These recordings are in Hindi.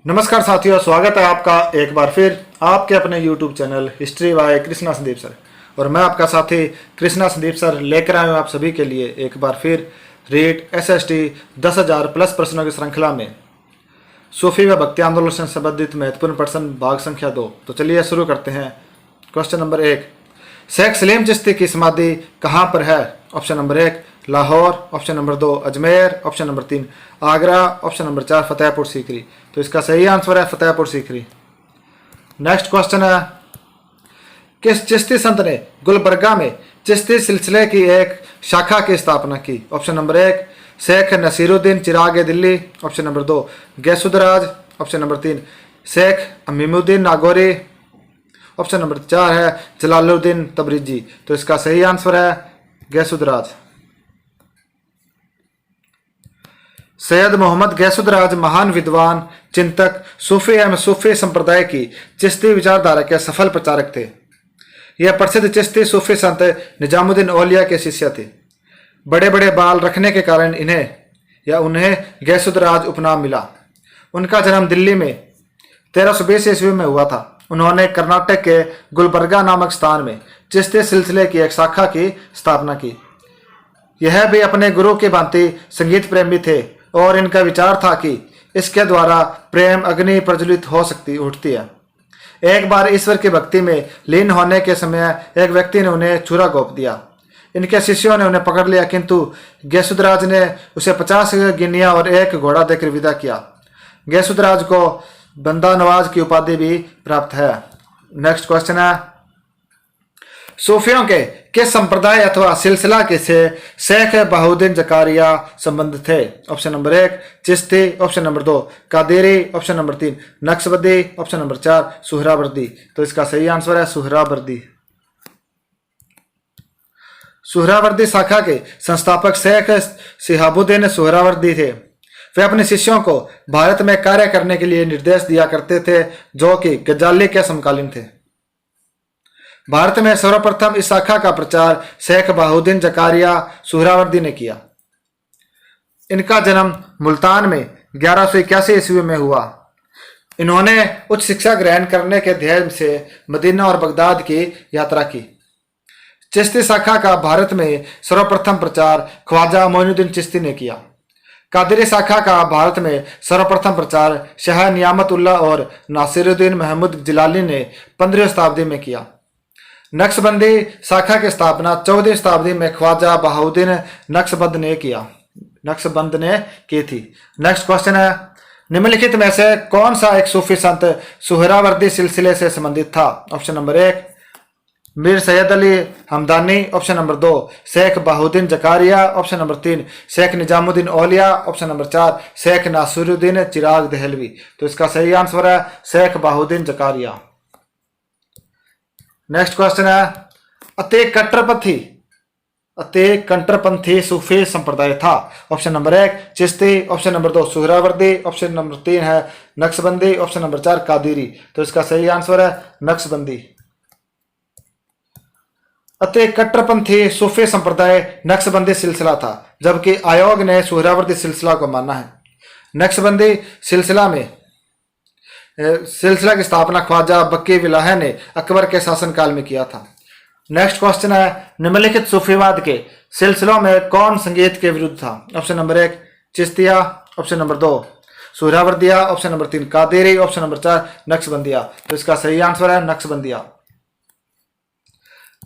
नमस्कार साथियों, स्वागत है आपका एक बार फिर आपके अपने YouTube channel history by Krishna Sandeep sir. और मैं आपका साथी कृष्णा संदीप सर लेकर आया हूँ आप सभी के लिए एक बार फिर रीट SST 10,000 प्लस प्रश्नों की श्रृंखला में सूफी व भक्ति आंदोलन से संबंधित महत्वपूर्ण प्रश्न भाग संख्या 2। तो चलिए शुरू करते हैं। क्वेश्चन नंबर 1, शेख सलीम चिश्ती की समाधि कहाँ पर है? Option number 1 Lahore, option number 2 Ajmer, option number 3 Agra, option number 4 Fatehpur Sikri. तो इसका सही आंसर है फतेहपुर सीकरी। नेक्स्ट क्वेश्चन है, किस चिश्ती संत ने गुलबर्गा में चिश्ती सिलसिले की एक शाखा की स्थापना की? Option number 1 Sheikh Nasiruddin Chirag Delhi, option number 2 Gesudaraz, option number 3 Sheikh Amimuddin Nagauri, option number 4 है जलालुद्दीन तबरीजी। तो इसका सही आंसर है गैसुदराज। सैयद मोहम्मद गैसुदराज महान विद्वान, चिंतक, सूफी एवं सूफी संप्रदाय की चिश्ती विचारधारा के सफल प्रचारक थे। यह प्रसिद्ध चिश्ती सूफी संत निजामुद्दीन औलिया के शिष्य थे। बड़े बड़े बाल रखने के कारण उन्हें गैसुदराज उपनाम मिला। उनका जन्म दिल्ली में 1320 ईस्वी में हुआ था। उन्होंने कर्नाटक के गुलबर्गा नामक स्थान में चिश्ती सिलसिले की एक शाखा की स्थापना की। यह भी अपने गुरु की भांति संगीत प्रेमी थे और इनका विचार था कि इसके द्वारा प्रेम अग्नि प्रज्वलित उठती है। एक बार ईश्वर की भक्ति में लीन होने के समय एक व्यक्ति ने उन्हें छुरा घोंप दिया। इनके शिष्यों ने उन्हें पकड़ लिया, किंतु गैसुदराज ने उसे 50 गिनिया और एक घोड़ा देकर विदा किया। गैसुदराज को बंदा नवाज की उपाधि भी प्राप्त है। नेक्स्ट क्वेश्चन है, सूफियों के किस संप्रदाय अथवा सिलसिला के से शेख बहाउद्दीन जकारिया संबंध थे? Option number 1 Chishti, option number 2 Qadiri, option number 3 Naqshbandi, option number 4 Suhrawardi. तो इसका सही आंसर है सुहरावर्दी। सुहरावर्दी शाखा के संस्थापक शेख शिहाबुद्दीन सुहरावर्दी थे। वे अपने शिष्यों को भारत में कार्य करने के लिए निर्देश दिया करते थे, जो कि गजाली के समकालीन थे। भारत में सर्वप्रथम इस शाखा का प्रचार शेख बहाउद्दीन जकारिया सुहरावर्दी ने किया। इनका जन्म मुल्तान में 1181 ईस्वी में हुआ। इन्होंने उच्च शिक्षा ग्रहण करने के ध्येय से मदीना और बगदाद की यात्रा की। चिश्ती शाखा का भारत में सर्वप्रथम प्रचार ख्वाजा मोइनुद्दीन चिश्ती ने किया। कादरी शाखा का भारत में सर्वप्रथम प्रचार शाह नियामतुल्लाह और नासिरुद्दीन महमूद जिलानी ने 15वीं शताब्दी में किया। नक्शबंदी शाखा की स्थापना 14वीं शताब्दी में ख्वाजा बहाउद्दीन नक्शबंद ने की थी। नेक्स्ट क्वेश्चन है, निम्नलिखित में से कौन सा एक सूफी संत सुहरावर्दी सिलसिले से संबंधित था? Option number 1 Mir Sayyid Ali Hamadani, option number 2 Sheikh Bahauddin Zakariya, option number 3 Sheikh Nizamuddin Auliya, option number 4 Sheikh Nasiruddin Chirag Dehlavi. तो इसका सही आंसर है शेख बहाउद्दीन जकारिया। नेक्स्ट क्वेश्चन है, अति कट्टरपंथी सूफी संप्रदाय था? Option number 1 Chishti, option number 2 Suhrawardi, option number 3 है नक्शबंदी, ऑप्शन नंबर 4 कादिरी। तो इसका सही आंसर है नक्शबंदी। अति कट्टरपंथी सूफी संप्रदाय नक्शबंदी सिलसिला था, जबकि आयोग ने सुहरावर्दी सिलसिला को माना है। नक्शबंदी सिलसिला की स्थापना ख्वाजा बक्की विलाह ने अकबर के शासनकाल में किया था। नेक्स्ट क्वेश्चन है, निम्नलिखित सूफीवाद के सिलसिलों में कौन संगीत के विरुद्ध था? Option number 1 Chishtiya, option number 2 Suhrawardiya, option number 3 Qadiri, option number 4 Naqshbandiya. तो इसका सही आंसर है नक्शबंदिया।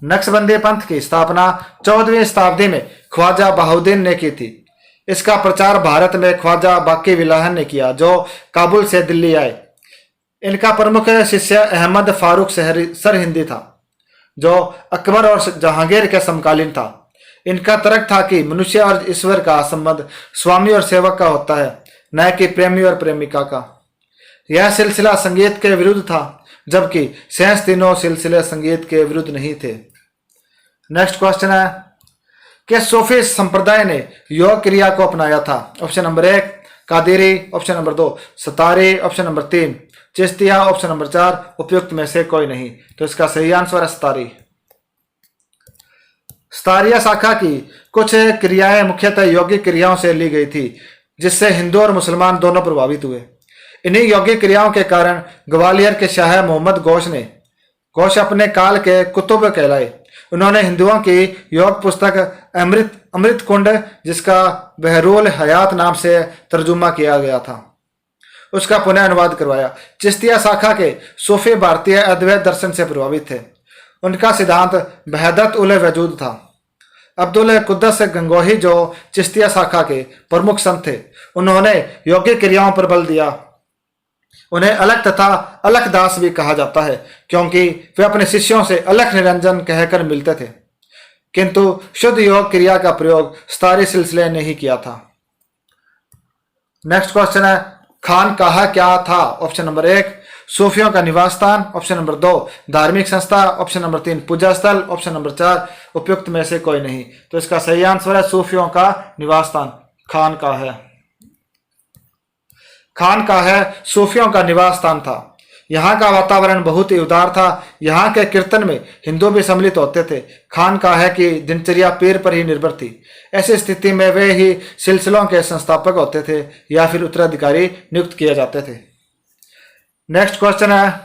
नक्शबंदी पंथ की स्थापना 14वीं शताब्दी में ख्वाजा बहाउद्दीन ने की थी। इसका प्रचार भारत में ख्वाजा बाकी विलाह ने किया, जो काबुल से दिल्ली आए। इनका प्रमुख शिष्य अहमद फारूक सरहिंदी था, जो अकबर और जहांगीर के समकालीन था। इनका तर्क था कि मनुष्य और ईश्वर का संबंध स्वामी और सेवक का होता है, न कि प्रेमी और प्रेमिका का। यह सिलसिला संगीत के विरुद्ध था, जबकि शेष तीनों सिलसिले संगीत के विरुद्ध नहीं थे। नेक्स्ट क्वेश्चन है, किस सूफी संप्रदाय ने योग क्रिया को अपनाया था? Option number 1 Qadiri, option number 2 Sattari, option number 3 Chishtiya, option number 4 उपयुक्त में से कोई नहीं। तो इसका सही आंसर है सतारी। सतारिया शाखा की कुछ क्रियाएं मुख्यतः यौगिक क्रियाओं से ली गई थी, जिससे हिंदू और मुसलमान दोनों प्रभावित हुए। इन्हीं योगिक क्रियाओं के कारण ग्वालियर के शाह मोहम्मद घोष अपने काल के कुतुब कहलाए। उन्होंने हिंदुओं की योग पुस्तक अमृत कुंड, जिसका बहरूल हयात नाम से तर्जुमा किया गया था, उसका पुनः अनुवाद करवाया। चिश्तिया शाखा के सूफी भारतीय अद्वैत दर्शन से प्रभावित थे। उनका सिद्धांत वहदत उल वजूद था। अब्दुल कुद्दस गंगोही जो चिश्तिया शाखा के प्रमुख संत थे, उन्होंने योगिक क्रियाओं पर बल दिया। उन्हें अलख तथा अलख दास भी कहा जाता है, क्योंकि वे अपने शिष्यों से अलख निरंजन कहकर मिलते थे, किंतु शुद्ध योग क्रिया का प्रयोग स्तारी सिलसिले ने ही किया था। नेक्स्ट क्वेश्चन है, खानकाह क्या था? ऑप्शन नंबर 1 सूफियों का निवास स्थान, ऑप्शन नंबर 2 धार्मिक संस्था, ऑप्शन नंबर 3 पूजा स्थल, ऑप्शन नंबर 4 उपयुक्त में से कोई नहीं। तो इसका सही आंसर है सूफियों का निवास स्थान खानकाह है। खानकाह सूफियों का निवास स्थान था। यहाँ का वातावरण बहुत ही उदार था। यहाँ के कीर्तन में हिंदू भी सम्मिलित होते थे। खानकाह की दिनचर्या पीर पर ही निर्भर थी। ऐसी स्थिति में वे ही सिलसिलों के संस्थापक होते थे या फिर उत्तराधिकारी नियुक्त किए जाते थे। नेक्स्ट क्वेश्चन है,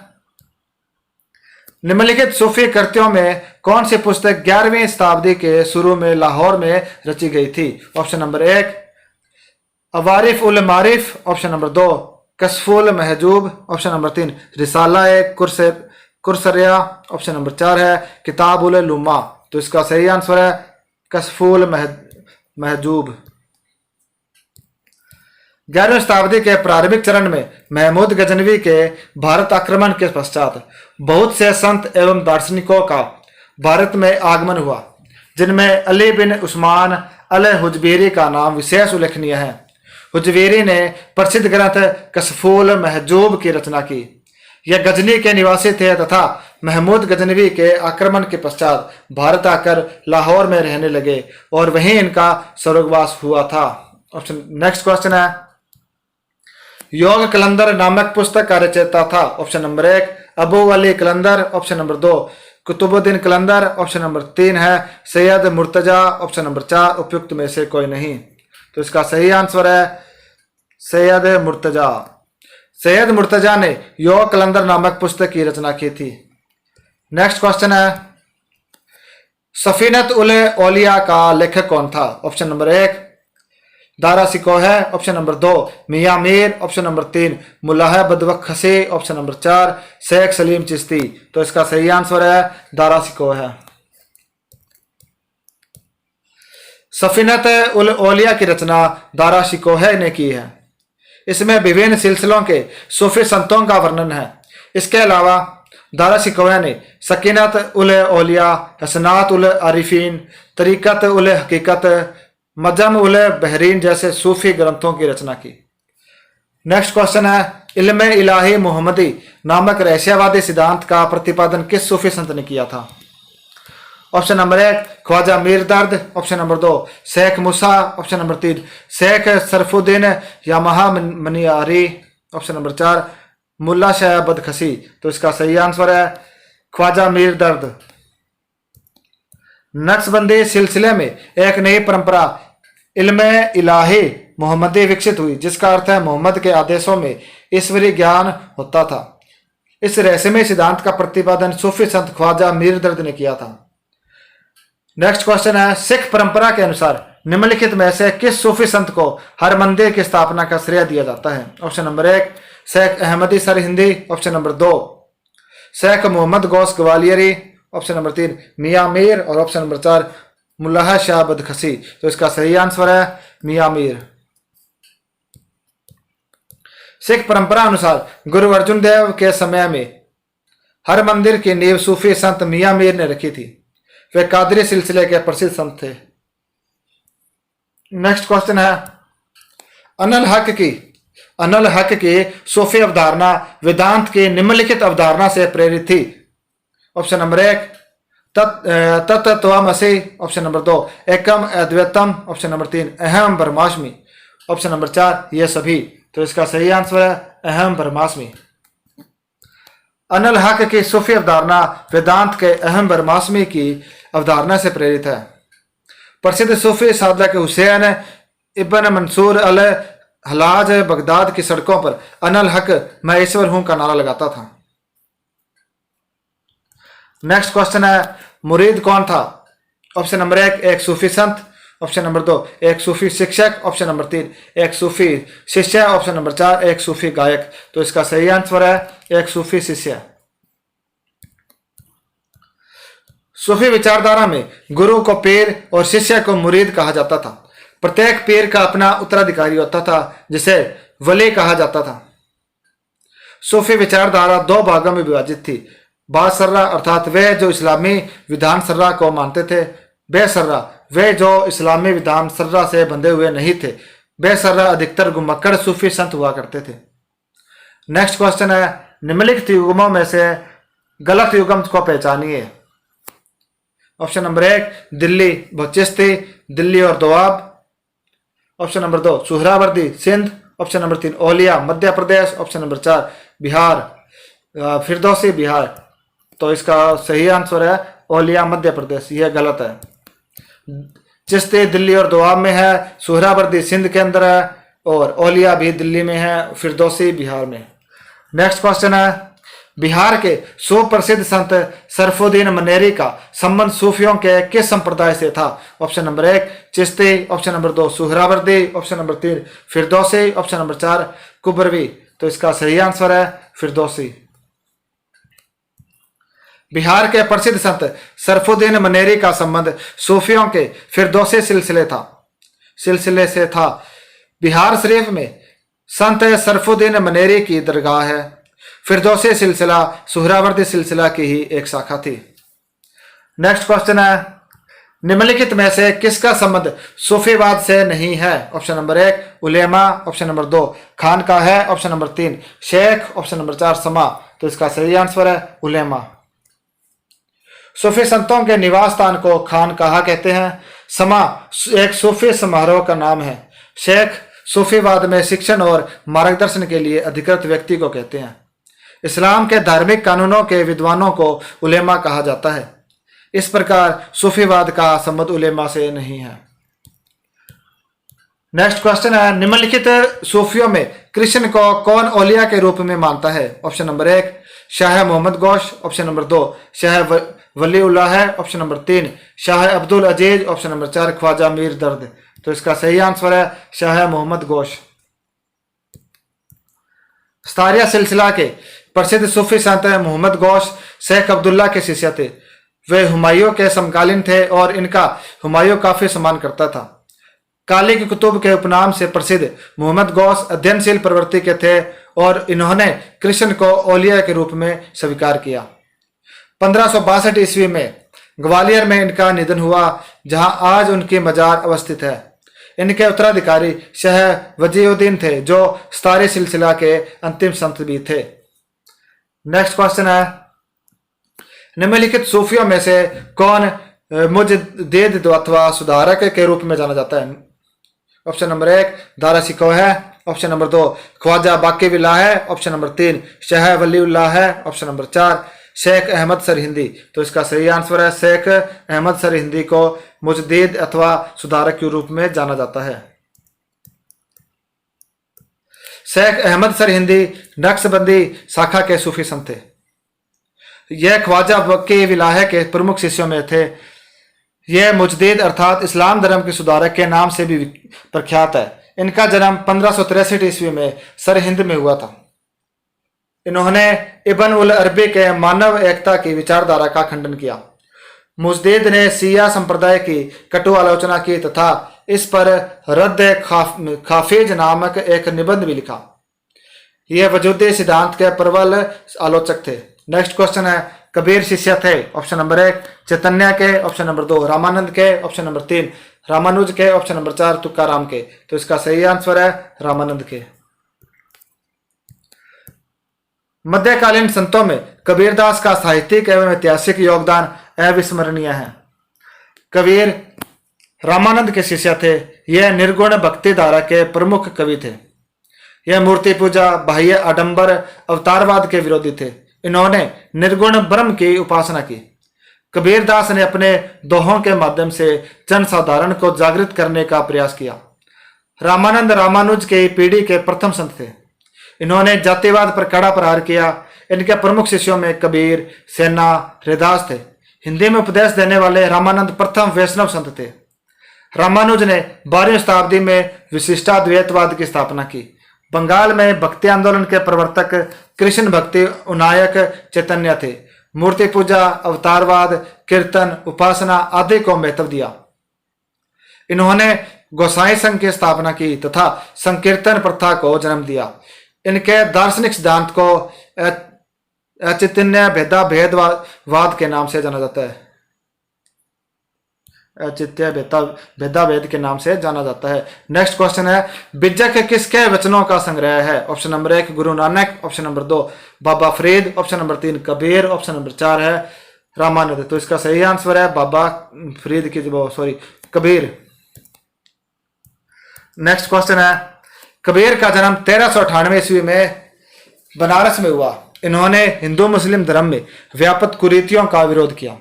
निम्नलिखित सूफी कृतियों में कौन सी पुस्तक 11वीं शताब्दी के शुरू में लाहौर में रची गई थी? Option number 1 Awarif ul Maarif, option number 2 Kashful Mahjub, option number 3 Risala Qushairiya, option number 4 है किताब उल लुमा। तो इसका सही आंसर है कशफुल महजूब। 11वीं शताब्दी के प्रारंभिक चरण में महमूद गजनवी के भारत आक्रमण के पश्चात बहुत से संत एवं दार्शनिकों का भारत में आगमन हुआ, जिनमें अली बिन उस्मान अल हुजबीरी का नाम विशेष उल्लेखनीय है। हुजबीरी ने प्रसिद्ध ग्रंथ कशफुल महजूब की रचना की। यह गजनी के निवासी थे तथा महमूद गजनवी के आक्रमण के पश्चात भारत आकर लाहौर में रहने लगे और वहीं इनका स्वर्गवास हुआ था। ऑप्शन नेक्स्ट क्वेश्चन है, योग कलंदर नामक पुस्तक का रचयिता था? ऑप्शन नंबर 1 अबू अली कलंदर, ऑप्शन नंबर 2 कुतुबुद्दीन कलंदर, ऑप्शन नंबर 3 है सैयद मुर्तजा, ऑप्शन नंबर 4 उपयुक्त में से कोई नहीं। तो इसका सही आंसर है सैयद मुर्तजा। सैयद मुर्तजा ने योग कलंदर नामक पुस्तक की रचना की थी। नेक्स्ट क्वेश्चन है, सफीनत उल औलिया का लेखक कौन था? ऑप्शन नंबर 1 दारा सिकोह है, option number 2 Mian Mir, option number 3 Mullah Badakhshi, option number 4 Sheikh Salim Chishti. तो इसका सही आंसर है दारा सिकोह है। सफीनत उल औलिया की रचना दारा शिकोह ने की है। इसमें विभिन्न सिलसिलों के सूफी संतों का वर्णन है। इसके अलावा दारा शिकोह ने सकीनत उल औलिया, हसनात उल आरिफीन, तरीकत उल हकीकत, मजम उल बहरीन जैसे सूफी ग्रंथों की रचना की। नेक्स्ट क्वेश्चन है, इल्म इलाही मोहम्मदी नामक रहस्यवादी सिद्धांत का प्रतिपादन किस सूफी संत ने किया था? Option number 1 Khwaja Mir Dard, option number 2 Sheikh Musa, option number 3 Sheikh Sharafuddin Yahya Maneri, option number 4 Mulla Shah Badakhshi. तो इसका सही आंसर है ख्वाजा मीर दर्द। नक्शबंदी सिलसिले में एक नई परंपरा इल्म इलाही मोहम्मदी विकसित हुई, जिसका अर्थ है मोहम्मद के आदेशों में ईश्वरीय ज्ञान होता था। इस रहस्यमय सिद्धांत का प्रतिपादन सूफी संत ख्वाजा मीर दर्द ने किया था। नेक्स्ट क्वेश्चन है, सिख परंपरा के अनुसार निम्नलिखित में से किस सूफी संत को हर मंदिर की स्थापना का श्रेय दिया जाता है? Option number 1 Sheikh Ahmadi Sirhindi, option number 2 Sheikh Mohammad Ghaus Gwaliyari, option number 3 Mian Mir और ऑप्शन नंबर 4 मुल्लाह शाह बदखसी। तो इसका सही आंसर है मियां मीर। सिख परंपरा अनुसार गुरु अर्जुन देव के समय में हर मंदिर की नींव सूफी संत मियां मीर ने रखी थी। वे कादरी सिलसिले के प्रसिद्ध संत थे। नेक्स्ट क्वेश्चन है, अनल हक की सूफी अवधारणा वेदांत की निम्नलिखित अवधारणा से प्रेरित थी? ऑप्शन नंबर 1 तत्त्वमसि, ऑप्शन नंबर 2 एकम अद्वैतम, ऑप्शन नंबर 3 अहम ब्रह्मास्मि, ऑप्शन नंबर 4 ये सभी। तो इसका सही आंसर है अहम ब्रह्मास्मि। अनल हक की सूफी अवधारणा वेदांत के अहम ब्रह्मास्मि की अवधारणा से प्रेरित है। प्रसिद्ध सूफी साधक हुसैन इब्न मंसूर अल हलाज बगदाद की सड़कों पर अनल हक मैं ईश्वर हूं का नारा लगाता था। नेक्स्ट क्वेश्चन है, मुरीद कौन था? ऑप्शन नंबर 1 एक सूफी संत, ऑप्शन नंबर 2 एक सूफी शिक्षक, ऑप्शन नंबर 3 एक सूफी शिष्य, ऑप्शन नंबर 4 एक सूफी गायक। तो इसका सही आंसर है एक सूफी शिष्य। सूफी विचारधारा में गुरु को पीर और शिष्य को मुरीद कहा जाता था। प्रत्येक पीर का अपना उत्तराधिकारी होता था जिसे वली कहा जाता था। सूफी विचारधारा दो भागों में विभाजित थी। बासर्रा अर्थात वे जो इस्लामी विधान सर्रा को मानते थे, बेसर्रा वे जो इस्लामी विधान सर्रा से बंधे हुए नहीं थे। बेसर्रा अधिकतर गुमक्कड़ सूफी संत हुआ करते थे। नेक्स्ट क्वेश्चन है, निम्नलिखित युग्मों में से गलत युग्म को पहचानिए। ऑप्शन नंबर 1 दिल्ली बचिस्ती, दिल्ली और Doab, option number 2 Suhrawardi Sindh, option number 3 ओलिया मध्य प्रदेश, ऑप्शन नंबर 4 बिहार फिरदौसी बिहार। तो इसका सही आंसर है ओलिया मध्य प्रदेश, यह गलत है। चिश्ती दिल्ली और दोआब में है, सुहरावर्दी सिंध के अंदर है और ओलिया भी दिल्ली में है, फिरदौसी बिहार में। नेक्स्ट क्वेश्चन है, बिहार के सुप्रसिद्ध संत सरफुद्दीन मनेरी का संबंध सूफियों के किस संप्रदाय से था? Option number 1 Chishti, option number 2 Suhrawardi, option number 3 Firdausi, option number 4 Kubrawi. तो इसका सही आंसर है फिरदौसी। बिहार के प्रसिद्ध संत सरफुद्दीन मनेरी का संबंध सूफियों के फिरदौसी सिलसिले से था। बिहार शरीफ में संत सरफुद्दीन मनेरी की दरगाह है। फिरदौसी सिलसिला सुहरावर्दी सिलसिला की ही एक शाखा थी। नेक्स्ट क्वेश्चन है, निम्नलिखित में से किसका संबंध सूफीवाद से नहीं है? ऑप्शन नंबर 1 उलेमा, ऑप्शन नंबर 2 खानका है, ऑप्शन नंबर 3 शेख, ऑप्शन नंबर 4 समा। तो इसका सही आंसर है उलेमा। सूफी संतों के निवास स्थान को खानकाहा कहते हैं। समा एक सूफी समारोह का नाम है। शेख सूफीवाद में शिक्षण और मार्गदर्शन के लिए अधिकृत व्यक्ति को कहते हैं। इस्लाम के धार्मिक कानूनों के विद्वानों को उलेमा कहा जाता है। इस प्रकार सूफीवाद का संबंध उलेमा से नहीं है। नेक्स्ट क्वेश्चन है, निम्नलिखित सूफियों में कृष्ण को कौन औलिया के रूप में मानता है? Option number 1 Shah Mohammad Ghaus, option number 2 Shah Waliullah है, option number 3 Shah Abdul Aziz, option number 4 Khwaja Mir Dard. तो इसका सही आंसर है शाह मोहम्मद गौश। स्तारिया सिलसिला के प्रसिद्ध सूफी संत मोहम्मद गौश शेख अब्दुल्ला के शिष्य थे। वे हुमायूं के समकालीन थे और इनका हुमायूं काफी सम्मान करता था। काली की कुतुब के उपनाम से प्रसिद्ध मोहम्मद गौस अध्ययनशील प्रवृत्ति के थे और इन्होंने कृष्ण को औलिया के रूप में स्वीकार किया। 1562 ईस्वी में ग्वालियर में इनका निधन हुआ, जहां आज उनकी मजार अवस्थित है। इनके उत्तराधिकारी शाह वजीउद्दीन थे, जो स्तारी सिलसिला के अंतिम संत भी थे। नेक्स्ट क्वेश्चन है, निम्नलिखित सूफियों में से कौन मुजद्दिद अथवा सुधारक के रूप में जाना जाता है? ऑप्शन नंबर 1 दारा शिकोह है, ऑप्शन नंबर 2 ख्वाजा बाकी बिल्ला है, ऑप्शन नंबर 3 शाह वलीउल्लाह है, ऑप्शन नंबर 4 शेख अहमद सरहिंदी। तो इसका सही आंसर है शेख अहमद सरहिंदी को मुजद्दिद अथवा सुधारक के रूप में जाना जाता है। शेख अहमद सरहिंदी नक्शबंदी शाखा के सूफी संत थे। यह ख्वाजा बाकी बिल्ला के प्रमुख शिष्यों में थे। यह मुजद्दिद अर्थात इस्लाम धर्म के सुधारक के नाम से भी प्रख्यात है। इनका जन्म 1563 ईस्वी में सरहिंद में हुआ था। इन्होंने इब्न उल अरबी के मानव एकता की विचारधारा का खंडन किया। मुजद्दिद ने शिया संप्रदाय की कटु आलोचना की तथा इस पर रद्द खाफिज नामक एक निबंध भी लिखा। यह वजूदी सिद्धांत के प्रबल आलोचक थे। नेक्स्ट क्वेश्चन है, कबीर शिष्य थे? ऑप्शन नंबर 1 चैतन्य के, ऑप्शन नंबर 2 रामानंद के, ऑप्शन नंबर 3 रामानुज के, ऑप्शन नंबर 4 तुकाराम के। तो इसका सही आंसर है रामानंद के। मध्यकालीन संतों में कबीरदास का साहित्यिक एवं ऐतिहासिक योगदान अविस्मरणीय है। कबीर रामानंद के शिष्य थे। यह निर्गुण भक्ति धारा के प्रमुख कवि थे। यह मूर्ति पूजा, बाह्य आडंबर, अवतारवाद के विरोधी थे। इन्होंने निर्गुण ब्रह्म की उपासना की। कबीरदास ने अपने दोहों के माध्यम से जन साधारण को जागृत करने का प्रयास किया। रामानंद रामानुज के पीढ़ी के प्रथम संत थे। इन्होंने जातिवाद पर कड़ा प्रहार किया। इनके प्रमुख शिष्यों में कबीर, सेना, रैदास थे। हिंदी में उपदेश देने वाले रामानंद प्रथम वैष्णव संत थे। रामानुज ने 12वीं शताब्दी में विशिष्टाद्वैतवाद की स्थापना की। बंगाल में भक्ति आंदोलन के प्रवर्तक कृष्ण भक्ति उनायक चैतन्य थे। मूर्ति पूजा, अवतारवाद, कीर्तन, उपासना आदि को महत्व दिया। इन्होंने गोसाई संघ की स्थापना की तथा संकीर्तन प्रथा को जन्म दिया। इनके दार्शनिक सिद्धांत को अचित्य भेदाभेदवाद के नाम से जाना जाता है। अचित्य भेदाभेद के नाम से जाना जाता है। नेक्स्ट क्वेश्चन है, बिज्जक किसके वचनों का संग्रह है? Option number 1 Guru Nanak, option number 2 Baba Farid, option number 3 Kabir, option number 4 है रामानंद। तो इसका सही आंसर है बाबा फरीद की कबीर। नेक्स्ट क्वेश्चन है, कबीर का जन्म 1398 ईस्वी में बनारस में हुआ। इन्होंने हिंदू मुस्लिम धर्म में व्याप्त कुरीतियों का विरोध किया।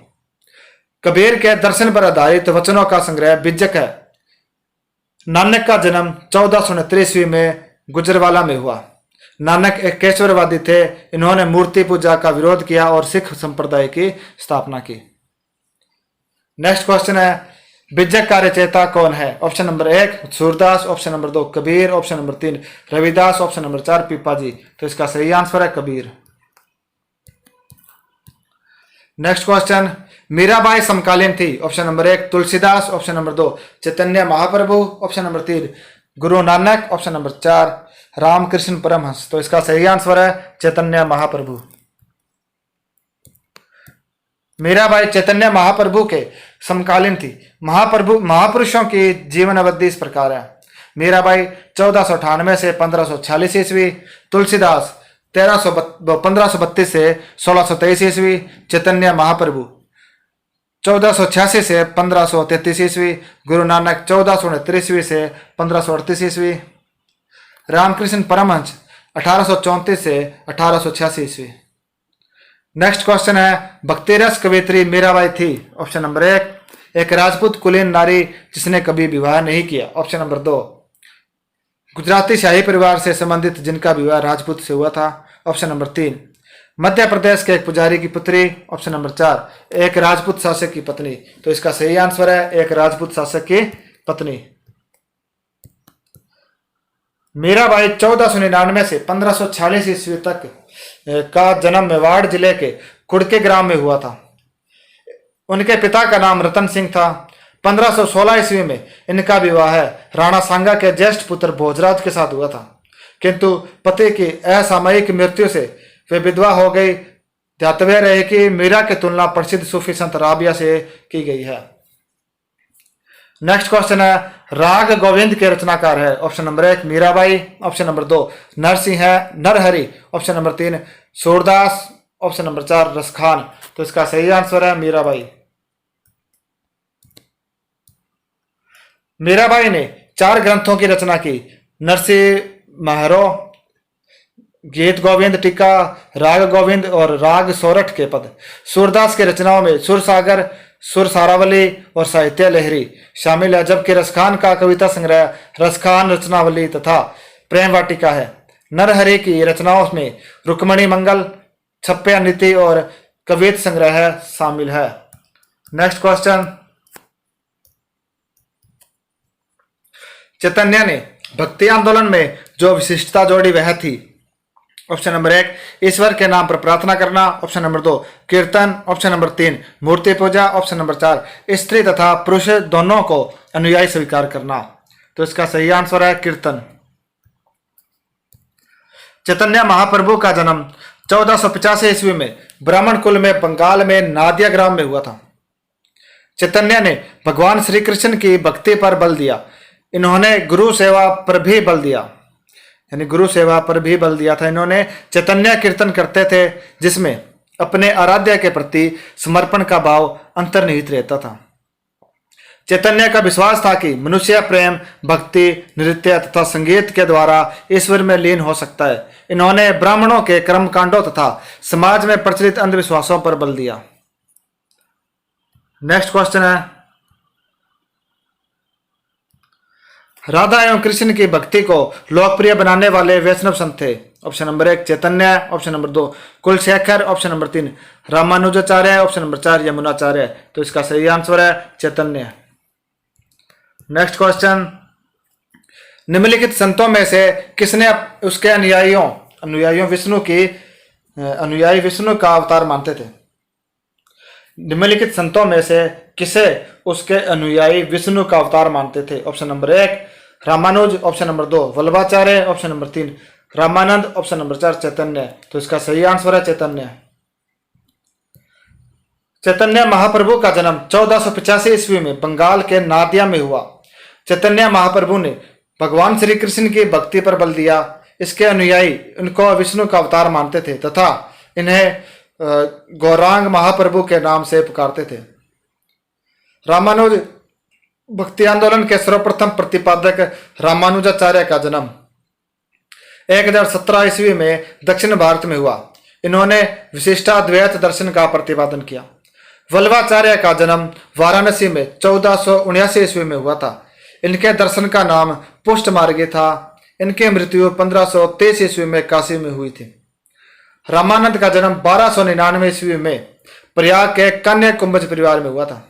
कबीर के दर्शन पर आधारित वचनों का संग्रह बिज्जक है। नानक का जन्म 1469 ईस्वी में गुजरवाला में हुआ। नानक एक केशवरवादी थे। इन्होंने मूर्ति पूजा का विरोध किया और सिख संप्रदाय की स्थापना की। नेक्स्ट क्वेश्चन है, बिज्जक का रचयिता कौन है? Option number 1 Surdas, option number 2 Kabir, option number 3 Ravidas, option number 4 Pipaji. तो इसका सही आंसर है कबीर। नेक्स्ट क्वेश्चन, मीराबाई समकालीन थी। Option number 1 Tulsidas, option number 2 Chaitanya Mahaprabhu, option number 3 गुरु नानक, ऑप्शन नंबर 4 रामकृष्ण परमहंस। तो इसका सही आंसर है चैतन्य महाप्रभु। मीराबाई चैतन्य महाप्रभु के समकालीन थी। महापुरुषों की जीवन अवधि इस प्रकार है। मीराबाई 1498 से 1546 ईस्वी, तुलसीदास 1532 से 1623 ईस्वी, चैतन्य महाप्रभु 1486 से 1533 ईस्वी, गुरु नानक 1469 ईस्वी से 1538 ईस्वी, रामकृष्ण परमहंस 1834 से 1886 ईस्वी। नेक्स्ट क्वेश्चन है, भक्ति रस कवियत्री मीराबाई थी। ऑप्शन नंबर 1 एक राजपूत कुलीन नारी जिसने कभी विवाह नहीं किया। ऑप्शन नंबर 2 गुजराती शाही परिवार से संबंधित जिनका विवाह राजपूत से हुआ था। ऑप्शन नंबर 3 मध्य प्रदेश के एक पुजारी की पुत्री। ऑप्शन नंबर 4 एक राजपूत शासक की पत्नी। तो इसका सही आंसर है एक राजपूत शासक की पत्नी। मीराबाई 1499 से 1546 ईस्वी तक का जन्म मेवाड़ जिले के कुड़के ग्राम में हुआ था। उनके पिता का नाम रतन सिंह था। 1516 ईस्वी में इनका विवाह राणा सांगा के ज्येष्ठ पुत्र भोजराज के साथ हुआ था, किंतु पति की असामयिक मृत्यु से वे विधवा हो गई। ध्यातव्य रहे कि मीरा की तुलना प्रसिद्ध सूफी संत राबिया से की गई है। नेक्स्ट क्वेश्चन है, राग गोविंद के रचनाकार है। Option number 1 Mirabai, option number 2 Narsinh Narhari, option number 3 Surdas, option number 4 Raskhan. तो इसका सही आंसर है मीराबाई। मीराबाई ने 4 ग्रंथों की रचना की। नरसिंह महरो, गीत गोविंद टीका, राग गोविंद और राग सोरठ के पद। सूरदास की रचनाओं में सुरसागर, सुर सारावली और साहित्य लहरी शामिल है, जबकि रसखान का कविता संग्रह रसखान रचनावली तथा प्रेम वाटिका है। नरहरि की रचनाओं में रुक्मणी मंगल, छप्पे नीति और कवित संग्रह शामिल है। नेक्स्ट क्वेश्चन, चैतन्य ने भक्ति आंदोलन में जो विशिष्टता जोड़ी वह थी। ऑप्शन नंबर 1 ईश्वर के नाम पर प्रार्थना करना, ऑप्शन नंबर 2 कीर्तन, ऑप्शन नंबर 3 मूर्ति पूजा, ऑप्शन नंबर 4 स्त्री तथा पुरुष दोनों को अनुयायी स्वीकार करना। तो इसका सही आंसर है कीर्तन। चैतन्य महाप्रभु का जन्म 1485 ईस्वी में ब्राह्मण कुल में बंगाल में नादिया ग्राम में हुआ था। चैतन्य ने भगवान श्री कृष्ण की भक्ति पर बल दिया। इन्होंने गुरु सेवा पर भी बल दिया, यानी गुरु सेवा पर भी बल दिया था। इन्होंने चैतन्य कीर्तन करते थे जिसमें अपने आराध्य के प्रति समर्पण का भाव अंतर्निहित रहता था। चैतन्य का विश्वास था कि मनुष्य प्रेम, भक्ति, नृत्य तथा संगीत के द्वारा ईश्वर में लीन हो सकता है। इन्होंने ब्राह्मणों के कर्मकांडों तथा समाज में प्रचलित अंधविश्वासों पर बल दिया। नेक्स्ट क्वेश्चन है, राधा एवं कृष्ण की भक्ति को लोकप्रिय बनाने वाले वैष्णव संत थे। Option number 1 Chaitanya, option number 2 Kulashekhar, option number 3 Ramanujacharya, option number 4 Yamunacharya. तो इसका सही आंसर है चैतन्य। नेक्स्ट क्वेश्चन, निम्नलिखित संतों में से किसने उसके अनुयायी विष्णु का अवतार मानते थे? निम्नलिखित संतों में से किसे उसके अनुयायी विष्णु का अवतार मानते थे? Option number 1 Ramanuja, option number 2 Vallabhacharya, option number 3 Ramanand, option number 4 Chaitanya. तो इसका सही आंसर है चैतन्य। चैतन्य महाप्रभु का जन्म 1485 ईस्वी में बंगाल के नादिया में हुआ। चैतन्य महाप्रभु ने भगवान श्री कृष्ण की भक्ति पर बल दिया। इसके अनुयायी इनको विष्णु का अवतार मानते थे तथा इन्हें गौरांग महाप्रभु के नाम से पुकारते थे। रामानुज भक्ति आंदोलन के सर्वप्रथम प्रतिपादक रामानुजाचार्य का जन्म 1017 ईस्वी में दक्षिण भारत में हुआ। इन्होंने विशिष्टाद्वैत दर्शन का प्रतिपादन किया। वल्लभाचार्य का जन्म वाराणसी में 1479 ईस्वी में हुआ था। इनके दर्शन का नाम पुष्ट मार्गी था। इनकी मृत्यु 1523 ईस्वी में काशी में हुई थी। रामानंद का जन्म 1299 ईस्वी में प्रयाग के कन्या कुंभज परिवार में हुआ था।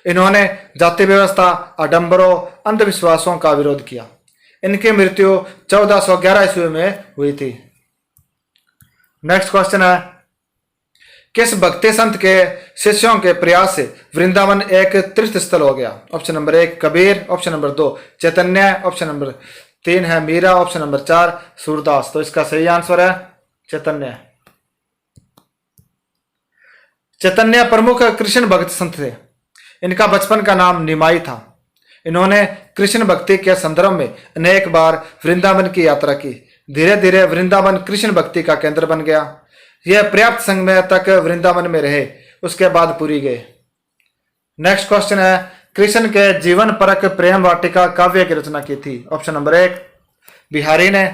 इन्होंने जाति व्यवस्था, आडंबरों, अंधविश्वासों का विरोध किया। इनकी मृत्यु 1411 ईस्वी में हुई थी। नेक्स्ट क्वेश्चन है, किस भक्ति संत के शिष्यों के प्रयास से वृंदावन एक तीर्थ स्थल हो गया? Option number 1 Kabir, option number 2 चैतन्य, ऑप्शन नंबर 3 है मीरा, ऑप्शन नंबर 4 सूरदास। तो इसका सही आंसर है चैतन्य। चैतन्य प्रमुख कृष्ण भक्त संत थे। इनका बचपन का नाम निमाई था। इन्होंने कृष्ण भक्ति के संदर्भ में अनेक बार वृंदावन की यात्रा की। धीरे धीरे वृंदावन कृष्ण भक्ति का केंद्र बन गया। यह पर्याप्त समय तक वृंदावन में रहे, उसके बाद पुरी गए। नेक्स्ट क्वेश्चन है, कृष्ण के जीवन परक प्रेम वाटिका काव्य की रचना की थी? ऑप्शन नंबर 1 बिहारी ने,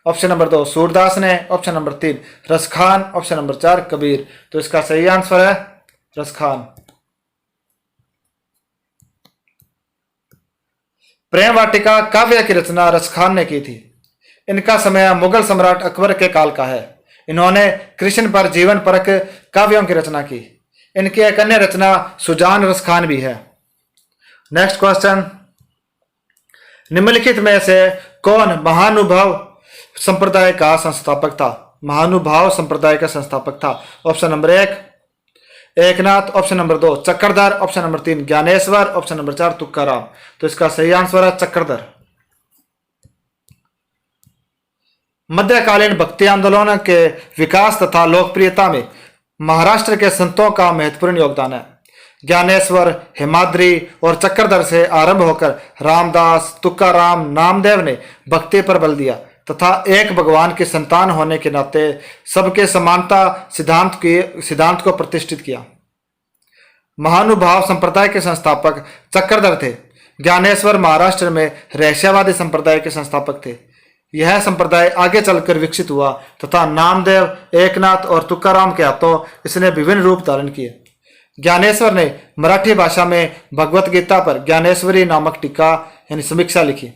ऑप्शन नंबर 2 सूरदास ने, option number 3 Raskhan, option number 4 Kabir. तो इसका सही आंसर है रसखान। प्रेम वाटिका काव्य की रचना रसखान ने की थी। इनका समय मुगल सम्राट अकबर के काल का है। इन्होंने कृष्ण पर जीवन परक काव्यों की रचना की। इनकी एक अन्य रचना सुजान रसखान भी है। नेक्स्ट क्वेश्चन, निम्नलिखित में से कौन महानुभाव संप्रदाय का संस्थापक था? महानुभाव संप्रदाय का संस्थापक था। Option number 1 Eknath, option number 2 Chakradhar, option number 3 Dnyaneshwar, option number 4 Tukaram. तो इसका सही आंसर है चक्रधर। मध्यकालीन भक्ति आंदोलन के विकास तथा लोकप्रियता में महाराष्ट्र के संतों का महत्वपूर्ण योगदान है। ज्ञानेश्वर, हेमाद्री और चक्रधर से आरंभ होकर रामदास, तुकाराम, नामदेव ने भक्ति पर बल दिया तथा एक भगवान की संतान होने के नाते सबके समानता सिद्धांत को प्रतिष्ठित किया। महानुभाव संप्रदाय के संस्थापक चक्रधर थे। ज्ञानेश्वर महाराष्ट्र में रहस्यवादी संप्रदाय के संस्थापक थे। यह संप्रदाय आगे चलकर विकसित हुआ तथा नामदेव, एकनाथ और तुकाराम के हाथों इसने विभिन्न रूप धारण किए। ज्ञानेश्वर ने मराठी भाषा में भगवत गीता पर ज्ञानेश्वरी नामक टीका यानी समीक्षा लिखी,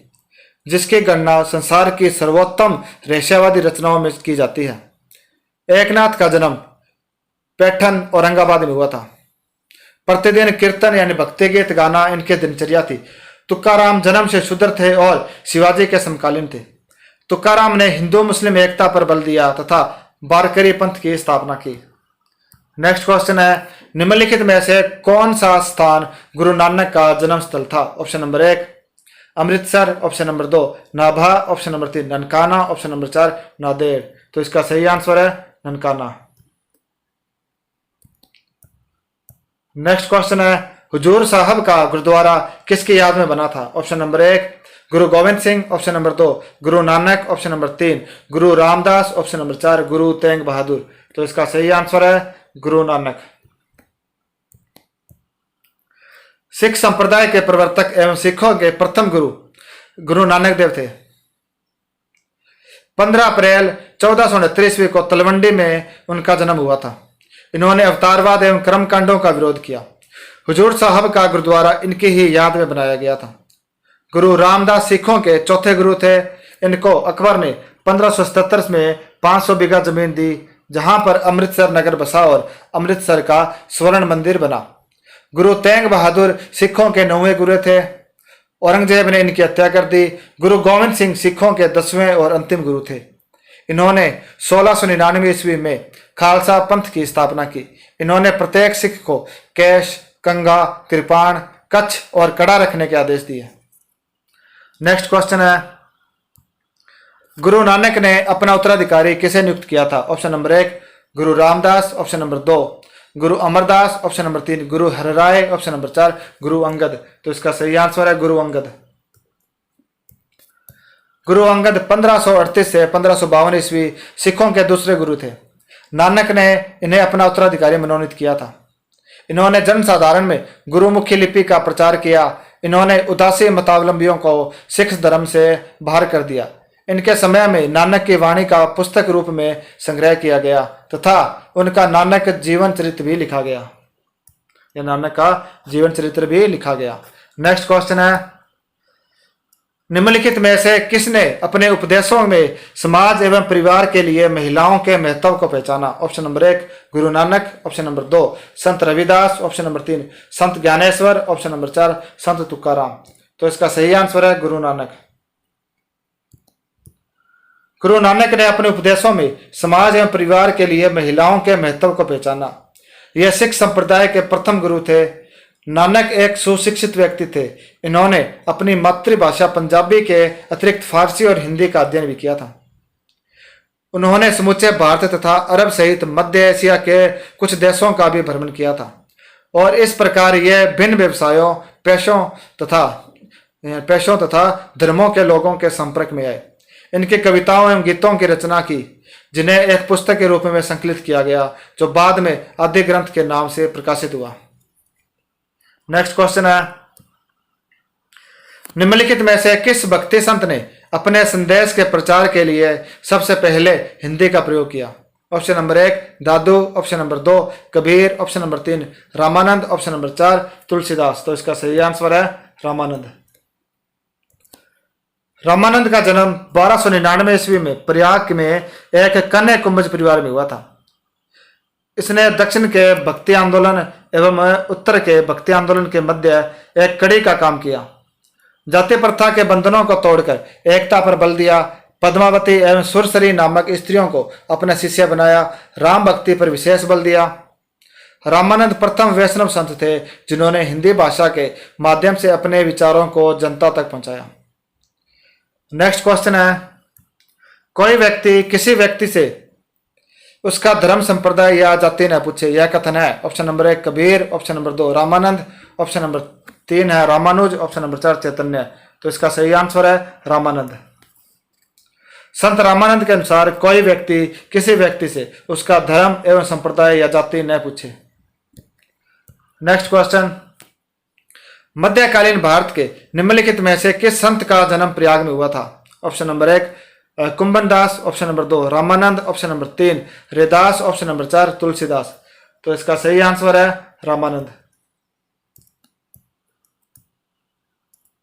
जिसकी गणना संसार की सर्वोत्तम रहस्यवादी रचनाओं में की जाती है। एकनाथ का जन्म पैठन औरंगाबाद में हुआ था। प्रतिदिन कीर्तन यानी भक्ति गीत गाना इनके दिनचर्या थी। तुकाराम जन्म से शूद्र थे और शिवाजी के समकालीन थे। तुकाराम ने हिंदू मुस्लिम एकता पर बल दिया तथा वारकरी पंथ की स्थापना की। नेक्स्ट क्वेश्चन है, निम्नलिखित में से कौन सा स्थान गुरु नानक का जन्म स्थल था? Option number 1 Amritsar, option number 2 Nabha, option number 3 Nankana, option number 4 Nanded. तो इसका सही आंसर है ननकाना। नेक्स्ट क्वेश्चन है, हुजूर साहब का गुरुद्वारा किसकी याद में बना था? ऑप्शन नंबर 1 गुरु गोविंद सिंह, ऑप्शन नंबर 2 गुरु नानक, ऑप्शन नंबर 3 गुरु रामदास, ऑप्शन नंबर 4 गुरु तेग बहादुर। तो इसका सही आंसर है गुरु नानक। सिख संप्रदाय के प्रवर्तक एवं सिखों के प्रथम गुरु नानक देव थे। 15 अप्रैल 1469 ईस्वी को तलवंडी में उनका जन्म हुआ था। इन्होंने अवतारवाद एवं कर्मकांडों का विरोध किया। हुजूर साहब का गुरुद्वारा इनकी ही याद में बनाया गया था। गुरु रामदास सिखों के चौथे गुरु थे। इनको अकबर ने 1577 में 500 बीघा जमीन दी, जहां पर अमृतसर नगर बसा और अमृतसर का स्वर्ण मंदिर बना। गुरु तेग बहादुर सिखों के 9वें गुरु थे। औरंगजेब ने इनकी हत्या कर दी। गुरु गोविंद सिंह सिखों के 10वें और अंतिम गुरु थे। इन्होंने 1699 ईस्वी में खालसा पंथ की स्थापना की। इन्होंने प्रत्येक सिख को केश, कंगा, कृपाण, कच्छ और कड़ा रखने के आदेश दिए। नेक्स्ट क्वेश्चन है, गुरु नानक ने अपना उत्तराधिकारी किसे नियुक्त किया था? ऑप्शन नंबर 1 गुरु रामदास, ऑप्शन नंबर 2 गुरु अमरदास, ऑप्शन नंबर 3 गुरु हरराय, ऑप्शन नंबर 4 गुरु अंगद। तो इसका सही आंसर है गुरु अंगद। गुरु अंगद 1538 से 1552 ईस्वी सिखों के दूसरे गुरु थे। नानक ने इन्हें अपना उत्तराधिकारी मनोनीत किया था। इन्होंने जनसाधारण में गुरुमुखी लिपि का प्रचार किया। इन्होंने उदासी मतावलंबियों को सिख धर्म से बाहर कर दिया। इनके समय में नानक की वाणी का पुस्तक रूप में संग्रह किया गया तथा उनका नानक जीवन चरित्र भी लिखा गया। यह नानक का जीवन चरित्र भी लिखा गया। नेक्स्ट क्वेश्चन है, निम्नलिखित में से किसने अपने उपदेशों में समाज एवं परिवार के लिए महिलाओं के महत्व को पहचाना? Option number 1 Guru Nanak, option number 2 संत रविदास, ऑप्शन नंबर 3 संत ज्ञानेश्वर, ऑप्शन नंबर 4 संत तुकाराम। तो इसका सही आंसर है गुरु नानक। गुरु नानक ने अपने उपदेशों में समाज एवं परिवार के लिए महिलाओं के महत्व को पहचाना। यह सिख संप्रदाय के प्रथम गुरु थे। नानक एक सुशिक्षित व्यक्ति थे। इन्होंने अपनी मातृभाषा पंजाबी के अतिरिक्त फारसी और हिंदी का अध्ययन भी किया था। उन्होंने समूचे भारत तथा अरब सहित मध्य एशिया के कुछ देशों का भी भ्रमण किया था और इस प्रकार यह भिन्न व्यवसायों, पेशों तथा धर्मों के लोगों के संपर्क में आए। इनकी कविताओं एवं गीतों की रचना की, जिन्हें एक पुस्तक के रूप में संकलित किया गया, जो बाद में आदि ग्रंथ के नाम से प्रकाशित हुआ। नेक्स्ट क्वेश्चन है, निम्नलिखित में से किस भक्ति संत ने अपने संदेश के प्रचार के लिए सबसे पहले हिंदी का प्रयोग किया? Option number 1 Dadu, option number 2 Kabir, option number 3 Ramanand, option number 4 Tulsidas. तो इसका सही आंसर है रामानंद। रामानंद का जन्म 1299 ईस्वी में प्रयाग में एक कन्या कुंभज परिवार में हुआ था। इसने दक्षिण के भक्ति आंदोलन एवं उत्तर के भक्ति आंदोलन के मध्य एक कड़ी का काम किया। जाति प्रथा के बंधनों को तोड़कर एकता पर बल दिया। पद्मावती एवं सुरसरी नामक स्त्रियों को अपना शिष्य बनाया। राम भक्ति पर विशेष बल दिया। रामानंद प्रथम वैष्णव संत थे जिन्होंने हिंदी भाषा के माध्यम से अपने विचारों को जनता तक पहुंचाया। नेक्स्ट क्वेश्चन है, कोई व्यक्ति किसी व्यक्ति से उसका धर्म संप्रदाय या जाति न पूछे, यह कथन है? Option number 1 Kabir, option number 2 Ramanand, option number 3 है रामानुज, ऑप्शन नंबर 4 चैतन्य। तो इसका सही आंसर है रामानंद। संत रामानंद के अनुसार कोई व्यक्ति किसी व्यक्ति से उसका धर्म एवं संप्रदाय या जाति न पूछे। नेक्स्ट क्वेश्चन, मध्यकालीन भारत के निम्नलिखित में से किस संत का जन्म प्रयाग में हुआ था? Option number 1 Kumbhan Das, option number 2 Ramanand, option number 3 Raidas, option number 4 Tulsidas. तो इसका सही आंसर है रामानंद।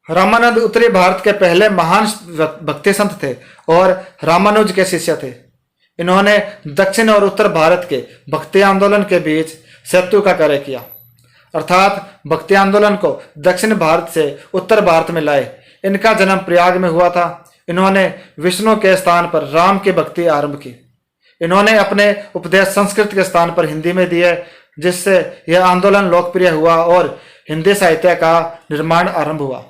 रामानंद उत्तरी भारत के पहले महान भक्ति संत थे और रामानुज के शिष्य थे। इन्होंने दक्षिण और उत्तर भारत के भक्ति आंदोलन के बीच सेतु का कार्य किया, अर्थात भक्ति आंदोलन को दक्षिण भारत से उत्तर भारत में लाए। इनका जन्म प्रयाग में हुआ था। इन्होंने विष्णु के स्थान पर राम की भक्ति आरंभ की। इन्होंने अपने उपदेश संस्कृत के स्थान पर हिंदी में दिए, जिससे यह आंदोलन लोकप्रिय हुआ और हिंदी साहित्य का निर्माण आरंभ हुआ।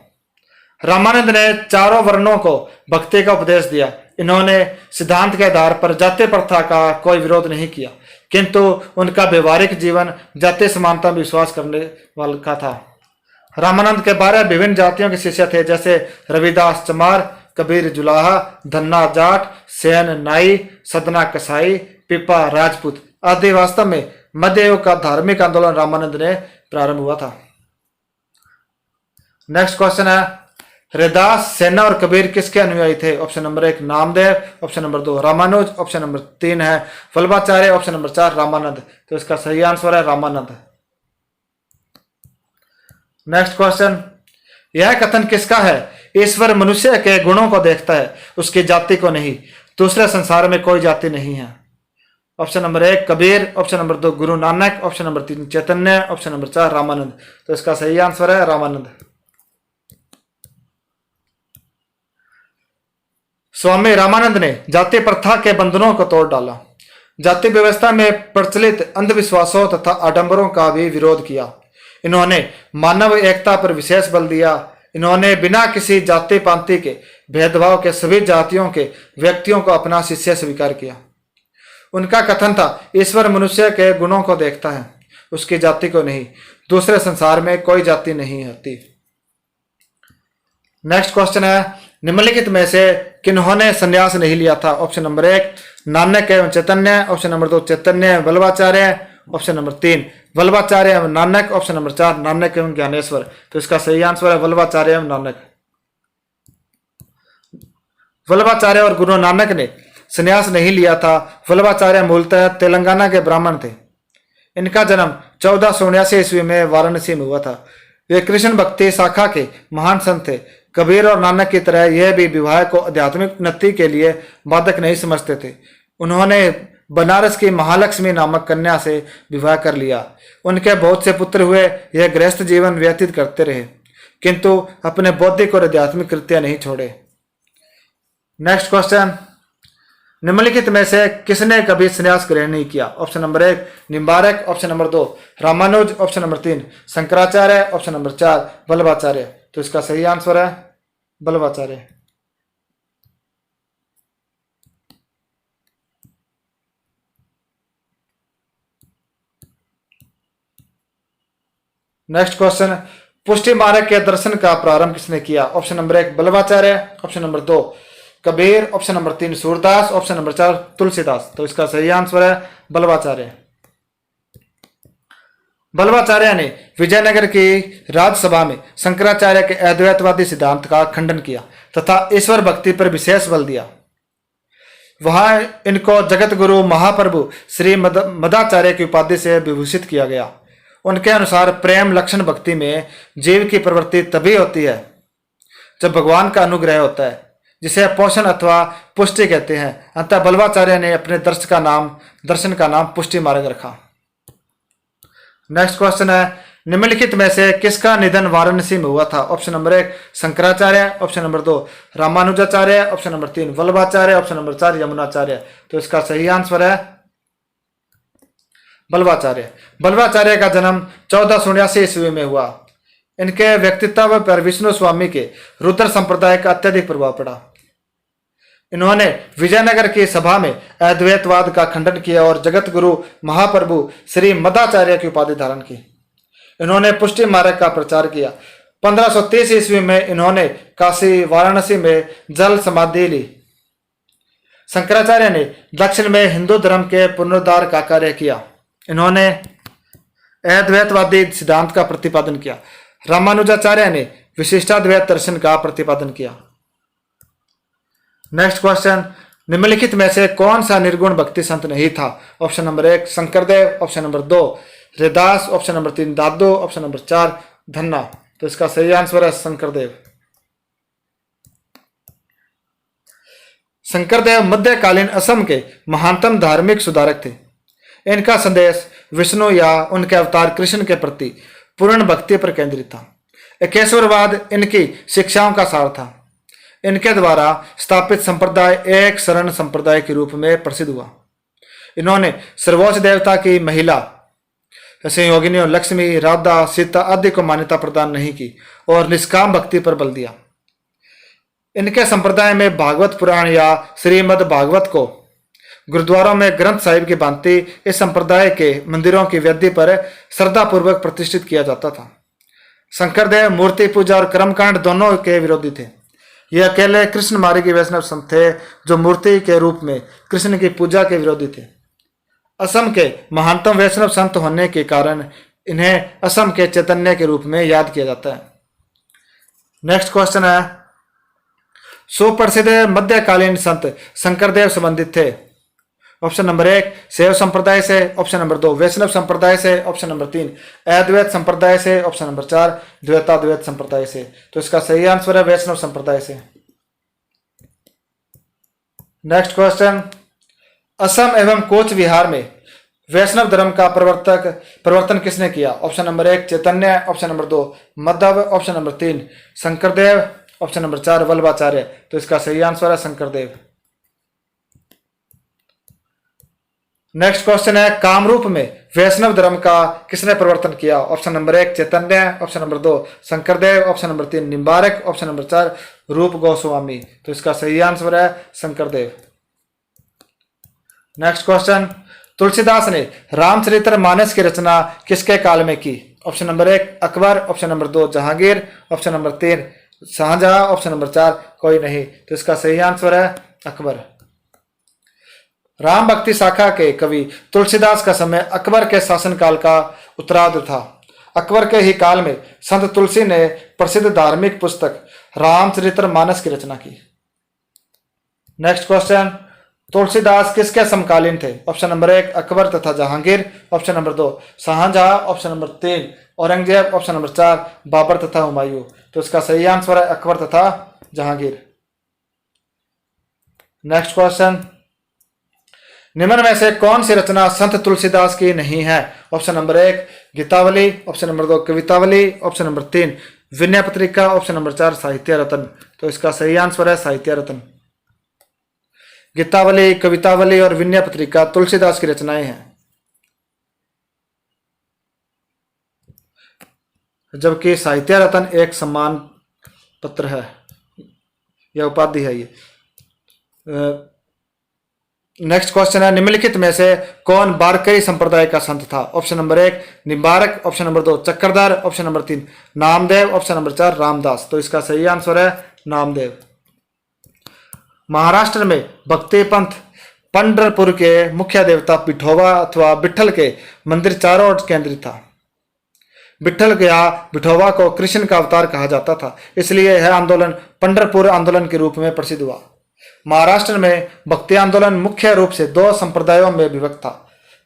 रामानंद ने चारों वर्णों को भक्ति का उपदेश दिया। इन्होंने सिद्धांत के आधार पर जाति प्रथा का कोई विरोध नहीं किया, किंतु उनका व्यवहारिक जीवन जाति समानता में विश्वास करने वाला का था। रामानंद के 12 विभिन्न जातियों के शिष्य थे, जैसे रविदास चमार, कबीर जुलाहा, धन्ना जाट, सेन नाई, सदना कसाई, पिपा राजपूत आदि। वास्तव में मध्य युग का धार्मिक आंदोलन रामानंद ने प्रारंभ हुआ था। नेक्स्ट क्वेश्चन है, रैदास, सेना और कबीर किसके अनुयायी थे? Option number 1 Namdev, option number 2 Ramanuja, option number 3 है वल्लभाचार्य, ऑप्शन नंबर 4 रामानंद। तो इसका सही आंसर है रामानंद। नेक्स्ट क्वेश्चन, यह कथन किसका है? ईश्वर मनुष्य के गुणों को देखता है, उसकी जाति को नहीं। दूसरे संसार में कोई जाति नहीं है। Option number 1 Kabir, option number 2 गुरु नानक, ऑप्शन नंबर 3 चैतन्य, ऑप्शन नंबर 4 रामानंद। तो इसका सही आंसर है रामानंद। स्वामी रामानंद ने जाति प्रथा के बंधनों को तोड़ डाला। जाति व्यवस्था में प्रचलित अंधविश्वासों तथा आडंबरों का भी विरोध किया। इन्होंने मानव एकता पर विशेष बल दिया। इन्होंने बिना किसी जाति पांति के भेदभाव के सभी जातियों के व्यक्तियों को अपना शिष्य स्वीकार किया। उनका कथन था, ईश्वर मनुष्य के गुणों को देखता है, उसकी जाति को नहीं। दूसरे संसार में कोई जाति नहीं होती। नेक्स्ट क्वेश्चन है, निम्नलिखित में से किन्होंने संन्यास नहीं लिया था? ऑप्शन नंबर 1 नानक एवं चैतन्य, ऑप्शन नंबर 2 चैतन्य एवं वल्लभाचार्य, ऑप्शन नंबर 3 वल्लभाचार्य एवं नानक, ऑप्शन नंबर 4 नानक एवं ज्ञानेश्वर। तो इसका सही आंसर है वल्लभाचार्य एवं नानक। वल्लभाचार्य और गुरु नानक ने संन्यास नहीं लिया था। वल्लभाचार्य मूलतः तेलंगाना के ब्राह्मण थे। इनका जन्म 1479 ईस्वी में वाराणसी में हुआ था। वे कृष्ण भक्ति शाखा के महान संत थे। कबीर और नानक की तरह यह भी विवाह को आध्यात्मिक उन्नति के लिए बाधक नहीं समझते थे। उन्होंने बनारस की महालक्ष्मी नामक कन्या से विवाह कर लिया। उनके बहुत से पुत्र हुए। यह गृहस्थ जीवन व्यतीत करते रहे, किंतु अपने बौद्धिक और आध्यात्मिक कृत्य नहीं छोड़े। नेक्स्ट क्वेश्चन, निम्नलिखित में से किसने कभी संन्यास ग्रहण नहीं किया? Option number 1 Nimbarka, option number 2 Ramanuja, option number 3 Shankaracharya, option number 4 Vallabhacharya. तो इसका सही आंसर है वल्लभाचार्य। नेक्स्ट क्वेश्चन, पुष्टि मार्ग के दर्शन का प्रारंभ किसने किया? Option number 1 Vallabhacharya, option number 2 Kabir, option number 3 Surdas, option number 4 Tulsidas. तो इसका सही आंसर है वल्लभाचार्य। वल्लभाचार्य ने विजयनगर की राजसभा में शंकराचार्य के अद्वैतवादी सिद्धांत का खंडन किया तथा ईश्वर भक्ति पर विशेष बल दिया। वहां इनको जगत गुरु महाप्रभु श्री मदाचार्य की उपाधि से विभूषित किया गया। उनके अनुसार प्रेम लक्षण भक्ति में जीव की प्रवृत्ति तभी होती है जब भगवान का अनुग्रह होता है, जिसे पोषण अथवा पुष्टि कहते हैं। अतः वल्लभाचार्य ने अपने दर्शन का नाम पुष्टि मार्ग रखा। नेक्स्ट क्वेश्चन है, निम्नलिखित में से किसका निधन वाराणसी में हुआ था? Option number 1 Shankaracharya, option number 2 Ramanujacharya, option number 3 Vallabhacharya, option number 4 Yamunacharya. तो इसका सही आंसर है वल्लभाचार्य। वल्लभाचार्य का जन्म 1479 ईस्वी में हुआ। इनके व्यक्तित्व पर विष्णु स्वामी के रुद्र संप्रदाय का अत्यधिक प्रभाव पड़ा। इन्होंने विजयनगर की सभा में अद्वैतवाद का खंडन किया और जगत गुरु महाप्रभु श्री मदाचार्य की उपाधि धारण की। इन्होंने पुष्टि मार्ग का प्रचार किया। 1530 ईस्वी में इन्होंने काशी वाराणसी में जल समाधि ली। शंकराचार्य ने दक्षिण में हिंदू धर्म के पुनरुद्धार का कार्य किया। इन्होंने अद्वैतवादी सिद्धांत का प्रतिपादन किया। रामानुजाचार्य ने विशिष्टाद्वैत दर्शन का प्रतिपादन किया। नेक्स्ट क्वेश्चन, निम्नलिखित में से कौन सा निर्गुण भक्ति संत नहीं था? Option number 1 Shankardev, option number 2 Haridas, option number 3 Dadu, option number 4 Dhanna. तो इसका सही आंसर है शंकरदेव। शंकरदेव मध्यकालीन असम के महानतम धार्मिक सुधारक थे। इनका संदेश विष्णु या उनके अवतार कृष्ण के प्रति पूर्ण भक्ति पर केंद्रित था। एकेश्वरवाद इनकी शिक्षाओं का सार था। इनके द्वारा स्थापित संप्रदाय एक शरण संप्रदाय के रूप में प्रसिद्ध हुआ। इन्होंने सर्वोच्च देवता की महिला संयोगिनियों लक्ष्मी, राधा, सीता आदि को मान्यता प्रदान नहीं की और निष्काम भक्ति पर बल दिया। इनके संप्रदाय में भागवत पुराण या श्रीमद् भागवत को गुरुद्वारों में ग्रंथ साहिब की भांति इस संप्रदाय के मंदिरों की वेदी पर श्रद्धापूर्वक प्रतिष्ठित किया जाता था। शंकरदेव मूर्ति पूजा और कर्मकांड दोनों के विरोधी थे। ये अकेले कृष्ण मार्गी वैष्णव संत थे जो मूर्ति के रूप में कृष्ण की पूजा के विरोधी थे। असम के महानतम वैष्णव संत होने के कारण इन्हें असम के चैतन्य के रूप में याद किया जाता है। नेक्स्ट क्वेश्चन है, सुप्रसिद्ध मध्यकालीन संत शंकरदेव संबंधित थे। ऑप्शन नंबर 1 शैव संप्रदाय से, ऑप्शन नंबर 2 वैष्णव संप्रदाय से, ऑप्शन नंबर 3 अद्वैत संप्रदाय से, ऑप्शन नंबर 4 द्वैताद्वैत संप्रदाय से। तो इसका सही आंसर है वैष्णव संप्रदाय से। नेक्स्ट क्वेश्चन, असम एवं कोच बिहार में वैष्णव धर्म का प्रवर्तन किसने किया? Option number 1 Chaitanya, option number 2 Madhva, option number 3 Shankardev, option number 4 Vallabhacharya. तो इसका सही आंसर है शंकरदेव। नेक्स्ट क्वेश्चन है, कामरूप में वैष्णव धर्म का किसने प्रवर्तन किया? Option number 1 Chaitanya, option number 2 Shankardev, option number 3 Nimbarka, option number 4 Rup Goswami. तो इसका सही आंसर है शंकरदेव। नेक्स्ट क्वेश्चन, तुलसीदास ने रामचरितमानस की रचना किसके काल में की? Option number 1 Akbar, option number 2 Jahangir, option number 3 Shahjahan, option number 4 कोई नहीं। तो इसका सही आंसर है अकबर। राम भक्ति शाखा के कवि तुलसीदास का समय अकबर के शासनकाल का उत्तरार्ध था। अकबर के ही काल में संत तुलसी ने प्रसिद्ध धार्मिक पुस्तक रामचरितमानस की रचना की। नेक्स्ट क्वेश्चन, तुलसीदास किसके समकालीन थे? ऑप्शन नंबर 1 अकबर तथा Jahangir, option number 2 Shahjahan, option number 3 Aurangzeb, option number 4 Babar तथा हुमायूं। तो इसका सही आंसर है अकबर तथा जहांगीर। नेक्स्ट क्वेश्चन, निम्न में से कौन सी रचना संत तुलसीदास की नहीं है? Option number 1 Gitavali, option number 2 Kavitavali, option number 3 Vinay Patrika, option number 4 साहित्य रत्न। तो इसका सही आंसर है साहित्य रत्न। गीतावली, कवितावली और विनय पत्रिका तुलसीदास की रचनाएं हैं, जबकि साहित्य रत्न एक सम्मान पत्र है या उपाधि है ये। नेक्स्ट क्वेश्चन है, निम्नलिखित में से कौन वारकरी संप्रदाय का संत था? Option number 1 Nimbarka, option number 2 Chakradhar, option number 3 Namdev, option number 4 Ramdas. तो इसका सही आंसर है नामदेव। महाराष्ट्र में भक्ति पंथ पंढरपुर के मुख्य देवता विठोबा अथवा विठल के मंदिर चारों ओर केंद्रित था। विठल या विठोबा को कृष्ण का अवतार कहा जाता था, इसलिए यह आंदोलन पंढरपुर आंदोलन के रूप में प्रसिद्ध हुआ। महाराष्ट्र में भक्ति आंदोलन मुख्य रूप से 2 संप्रदायों में विभक्त था।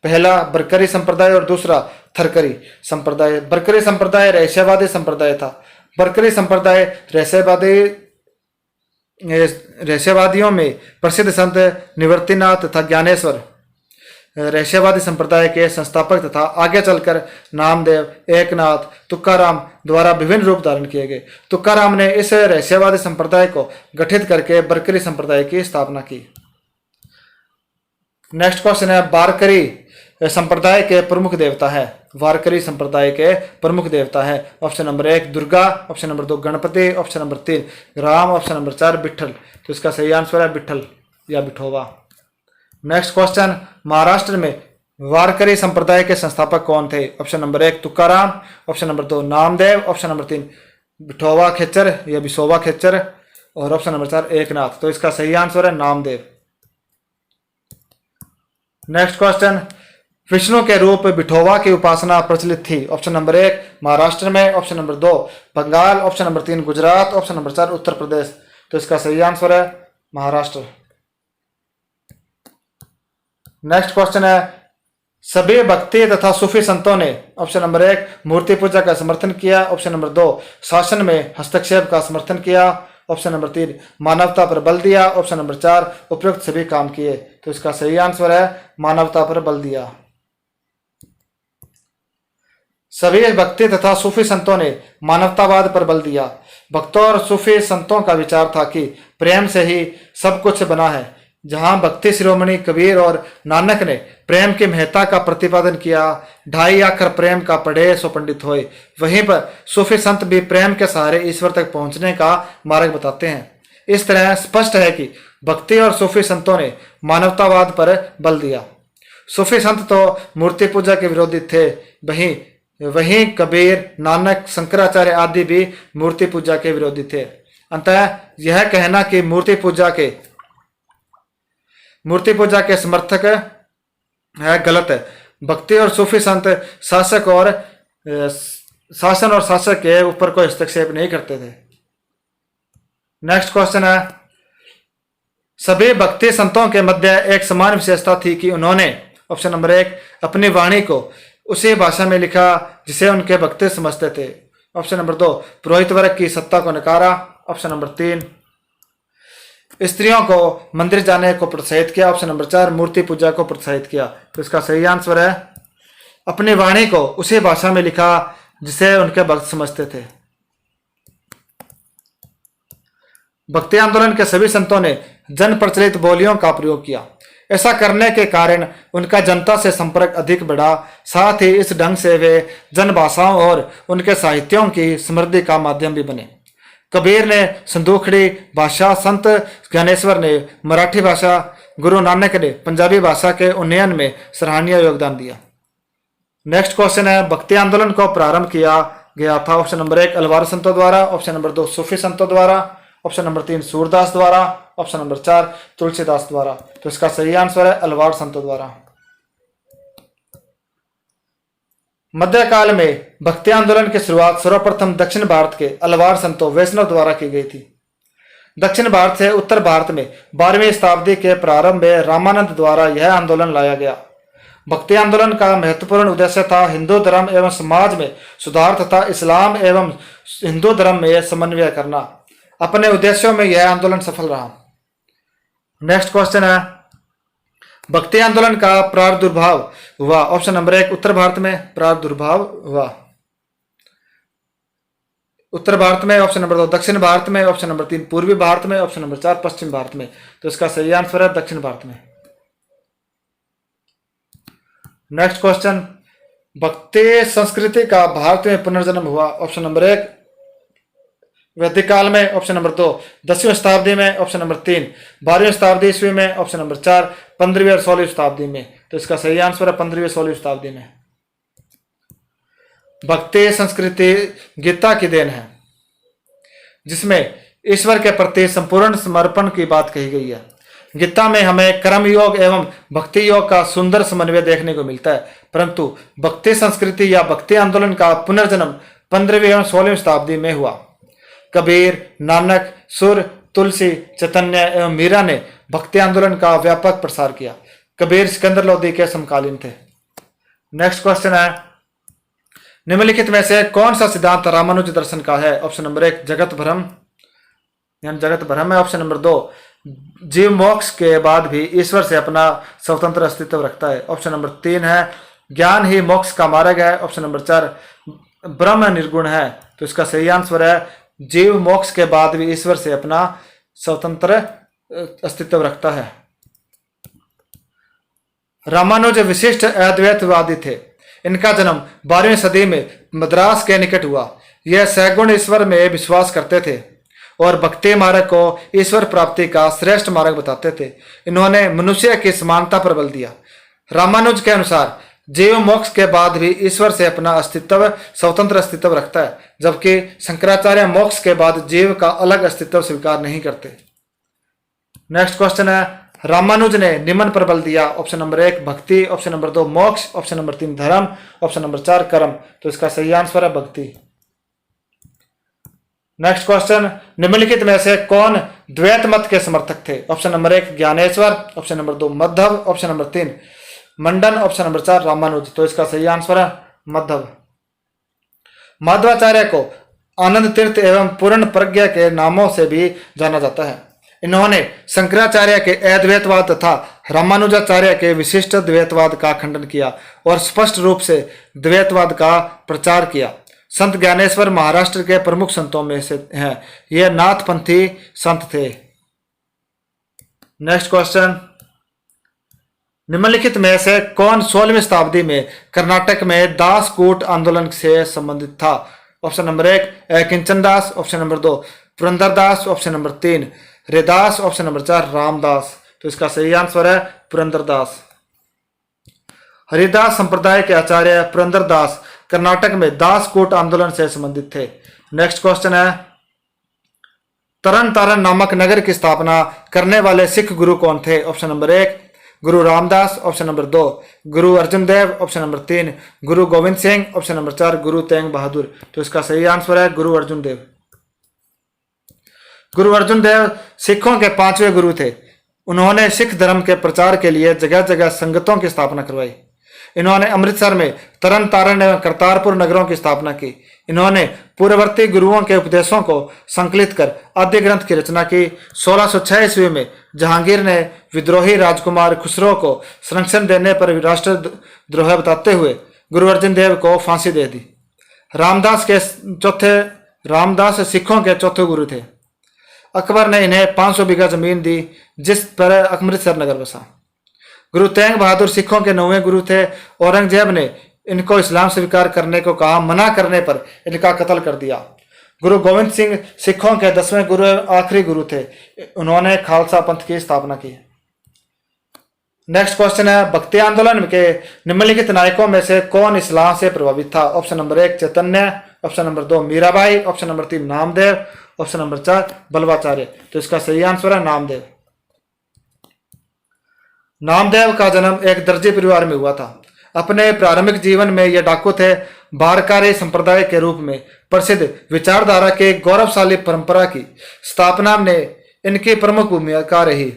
पहला बरकरी संप्रदाय और दूसरा थरकरी संप्रदाय। बरकरी संप्रदाय रहस्यवादी संप्रदाय था। बरकरी संप्रदाय रहस्यवादियों में प्रसिद्ध संत निवृत्तिनाथ तथा ज्ञानेश्वर रहस्यवादी संप्रदाय के संस्थापक तथा आगे चलकर नामदेव, एकनाथ, तुकाराम द्वारा विभिन्न रूप धारण किए गए। तुकाराम ने इस रहस्यवादी संप्रदाय को गठित करके बरकरी संप्रदाय की स्थापना की। नेक्स्ट क्वेश्चन है, वारकरी संप्रदाय के प्रमुख देवता है। वारकरी संप्रदाय के प्रमुख देवता है। Option number 1 Durga, option number 2 Ganpati, option number 3 Ram, option number 4 Vitthal. तो इसका सही आंसर है विठल या विठोबा। नेक्स्ट क्वेश्चन, महाराष्ट्र में वारकरी संप्रदाय के संस्थापक कौन थे? Option number 1 Tukaram, option number 2 Namdev, option number 3 Vithoba खेचर या विशोबा खेचर और ऑप्शन नंबर 4 एकनाथ। तो इसका सही आंसर है नामदेव। नेक्स्ट क्वेश्चन, विष्णु के रूप विठोबा की उपासना प्रचलित थी। ऑप्शन नंबर 1 महाराष्ट्र में, option number 2 Bengal, option number 3 Gujarat, option number 4 Uttar Pradesh. तो इसका सही आंसर है महाराष्ट्र। नेक्स्ट क्वेश्चन है, सभी भक्ति तथा सूफी संतों ने ऑप्शन नंबर 1 मूर्ति पूजा का समर्थन किया, ऑप्शन नंबर 2 शासन में हस्तक्षेप का समर्थन किया, ऑप्शन नंबर 3 मानवता पर बल दिया, ऑप्शन नंबर 4 उपयुक्त सभी काम किए। तो इसका सही आंसर है मानवता पर बल दिया। सभी भक्ति तथा सूफी संतों ने मानवतावाद पर बल दिया। भक्तों और सूफी संतों का विचार था कि प्रेम से ही सब कुछ बना है। जहां भक्ति शिरोमणि कबीर और नानक ने प्रेम की महत्ता का प्रतिपादन किया, 2.5 अक्षर प्रेम का पढ़े सो पंडित होए, वहीं पर सूफी संत भी प्रेम के सहारे ईश्वर तक पहुंचने का मार्ग बताते हैं। इस तरह स्पष्ट है कि भक्ति और सूफी संतों ने मानवतावाद पर बल दिया। सूफी संत तो मूर्ति पूजा के विरोधी थे, वहीं कबीर, नानक, शंकराचार्य आदि भी मूर्ति पूजा के विरोधी थे। अतः यह कहना कि मूर्ति पूजा के समर्थक है गलत है। भक्ति और सूफी संत शासन और शासक के ऊपर कोई हस्तक्षेप नहीं करते थे। नेक्स्ट क्वेश्चन है, सभी भक्ति संतों के मध्य एक समान विशेषता थी कि उन्होंने ऑप्शन नंबर 1 अपनी वाणी को उसी भाषा में लिखा जिसे उनके भक्त समझते थे। ऑप्शन नंबर 2 पुरोहित वर्ग की सत्ता को नकारा। ऑप्शन नंबर 3 स्त्रियों को मंदिर जाने को प्रोत्साहित किया। ऑप्शन नंबर 4 मूर्ति पूजा को प्रोत्साहित किया। तो इसका सही आंसर है अपनी वाणी को उसी भाषा में लिखा जिसे उनके भक्त समझते थे। भक्ति आंदोलन के सभी संतों ने जन प्रचलित बोलियों का प्रयोग किया। ऐसा करने के कारण उनका जनता से संपर्क अधिक बढ़ा। साथ ही इस ढंग से वे जन भाषाओं और उनके साहित्यों की समृद्धि का माध्यम भी बने। कबीर ने संदूखड़ी भाषा, संत ज्ञानेश्वर ने मराठी भाषा, गुरु नानक ने पंजाबी भाषा के उन्नयन में सराहनीय योगदान दिया। नेक्स्ट क्वेश्चन है भक्ति आंदोलन को प्रारंभ किया गया था। ऑप्शन नंबर 1 अलवार संतों द्वारा। ऑप्शन नंबर 2 सूफी संतों द्वारा। ऑप्शन नंबर 3 सूरदास द्वारा। ऑप्शन नंबर 4 तुलसीदास द्वारा। तो इसका सही आंसर है अलवार संतों द्वारा। मध्यकाल में भक्ति आंदोलन की शुरुआत सर्वप्रथम दक्षिण भारत के अलवार संतों वैष्णव द्वारा की गई थी। दक्षिण भारत से उत्तर भारत में 12वीं शताब्दी के प्रारंभ में रामानंद द्वारा यह आंदोलन लाया गया। भक्ति आंदोलन का महत्वपूर्ण उद्देश्य था हिंदू धर्म एवं समाज में सुधार तथा इस्लाम एवं हिंदू धर्म में समन्वय करना। अपने उद्देश्यों में यह आंदोलन सफल रहा। नेक्स्ट क्वेश्चन है भक्ति आंदोलन का प्रादुर्भाव हुआ। ऑप्शन नंबर 1 उत्तर भारत में प्रादुर्भाव हुआ, उत्तर भारत में। ऑप्शन नंबर 2 दक्षिण भारत में। ऑप्शन नंबर 3 पूर्वी भारत में। ऑप्शन नंबर 4 पश्चिम भारत में। तो इसका सही आंसर है दक्षिण भारत में। नेक्स्ट क्वेश्चन भक्ति संस्कृति का भारत में पुनर्जन्म हुआ। ऑप्शन नंबर 1 वैदिक काल में। ऑप्शन नंबर 2 10वीं शताब्दी में। ऑप्शन नंबर 3 12वीं शताब्दी ईस्वी में। ऑप्शन नंबर 4 15वीं और 16वीं शताब्दी में। तो इसका सही आंसर है 15वीं और 16वीं शताब्दी में। भक्ति संस्कृति गीता की देन है जिसमें ईश्वर के प्रति संपूर्ण समर्पण की बात कही गई है। गीता में हमें कर्म योग एवं भक्ति योग का सुंदर समन्वय देखने को मिलता है, परंतु भक्ति संस्कृति या भक्ति आंदोलन का पुनर्जन्म 15वीं और 16वीं शताब्दी में हुआ। कबीर, नानक, सुर, तुलसी, चैतन्य एवं मीरा ने भक्ति आंदोलन का व्यापक प्रसार किया। कबीर सिकंदर लोदी के समकालीन थे। नेक्स्ट क्वेश्चन है निम्नलिखित में से कौन सा सिद्धांत रामानुज दर्शन का है। ऑप्शन नंबर 1 जगत भ्रम यानी जगत भ्रम है। ऑप्शन नंबर 2 जीव मोक्ष के बाद भी ईश्वर से अपना स्वतंत्र अस्तित्व रखता है। ऑप्शन नंबर 3 है ज्ञान ही मोक्ष का मार्ग है। ऑप्शन नंबर 4 ब्रह्म निर्गुण है। तो इसका सही आंसर है जीव मोक्ष के बाद भी ईश्वर से अपना स्वतंत्र अस्तित्व रखता है। रामानुज विशिष्ट अद्वैतवादी थे। इनका जन्म 12वीं सदी में मद्रास के निकट हुआ। यह सगुण ईश्वर में विश्वास करते थे और भक्ति मार्ग को ईश्वर प्राप्ति का श्रेष्ठ मार्ग बताते थे। इन्होंने मनुष्य की समानता पर बल दिया। रामानुज के अनुसार जीव मोक्ष के बाद भी ईश्वर से अपना अस्तित्व स्वतंत्र अस्तित्व रखता है, जबकि शंकराचार्य मोक्ष के बाद जीव का अलग अस्तित्व स्वीकार नहीं करते। नेक्स्ट क्वेश्चन है रामानुज ने निम्न पर बल दिया। ऑप्शन नंबर 1 भक्ति। ऑप्शन नंबर 2 मोक्ष। ऑप्शन नंबर 3 धर्म। ऑप्शन नंबर 4 कर्म। तो इसका सही आंसर है भक्ति। नेक्स्ट क्वेश्चन निम्नलिखित में से कौन द्वैत मत के समर्थक थे। Option number 1 Gyaneshwar. Option number 2 Madhva. Option number 3 Mandan. Option number 4 Ramanuja. तो इसका सही आंसर है मध्व। माधवाचार्य को आनंद तीर्थ एवं पूर्ण प्रज्ञा के नामों से भी जाना जाता है। इन्होंने शंकराचार्य के अद्वैतवाद तथा रामानुजाचार्य के विशिष्ट द्वैतवाद का खंडन किया और स्पष्ट रूप से द्वैतवाद का प्रचार किया। संत ज्ञानेश्वर महाराष्ट्र के प्रमुख संतों में से हैं। ये नाथपंथी संत थे। नेक्स्ट क्वेश्चन निम्नलिखित में से कौन 16वीं शताब्दी में कर्नाटक में दासकूट आंदोलन से संबंधित था। Option number 1 Kinchan Das. Option number 2 Purandardas. Option number 3 Raidas. Option number 4 Ramdas. तो इसका सही आंसर है पुरंदरदास। हरिदास संप्रदाय के आचार्य पुरंदरदास कर्नाटक में दासकूट आंदोलन से संबंधित थे। नेक्स्ट क्वेश्चन है तरन तारण नामक नगर की स्थापना करने वाले सिख गुरु कौन थे। ऑप्शन नंबर 1 गुरु रामदास। ऑप्शन नंबर 2 गुरु अर्जुन देव। ऑप्शन नंबर 3 गुरु गोविंद सिंह। Option number 4 Guru Tegh Bahadur. तो इसका सही आंसर है गुरु अर्जुन देव। गुरु अर्जुन देव सिखों के 5वें गुरु थे। उन्होंने सिख धर्म के प्रचार के लिए जगह जगह संगतों की स्थापना करवाई। इन्होंने अमृतसर में तरन तारण एवं करतारपुर नगरों की स्थापना की। इन्होंने पूर्ववर्ती गुरुओं के उपदेशों को संकलित कर आद्य ग्रंथ की रचना की। 1606 ईस्वी में जहांगीर ने विद्रोही राजकुमार खुसरो को संरक्षण देने पर राष्ट्रद्रोह बताते हुए गुरु अर्जन देव को फांसी दे दी। रामदास सिखों के चौथे गुरु थे। अकबर ने इन्हें 500 बीघा जमीन दी, जिस पर अमृतसर नगर बसा। गुरु तेग बहादुर सिखों के 9वें गुरु थे। औरंगजेब ने इनको इस्लाम स्वीकार करने को कहा, मना करने पर इनका कत्ल कर दिया। गुरु गोविंद सिंह सिखों के 10वें गुरु आखिरी गुरु थे। उन्होंने खालसा पंथ की स्थापना की। नेक्स्ट क्वेश्चन है, भक्ति आंदोलन के निम्नलिखित नायकों में से कौन इस्लाम से प्रभावित था? Option number 1 Chaitanya, option number 2 Mirabai, option number 3 Namdev, option number 4 Ballabhacharya. तो इसका सही आंसर है नामदेव। नामदेव का जन्म एक दर्जी परिवार में हुआ था। अपने प्रारंभिक जीवन में ये डाकू थे। बारकारी संप्रदाय के रूप में प्रसिद्ध विचारधारा के गौरवशाली परंपरा की स्थापना में इनकी प्रमुख भूमिका रही।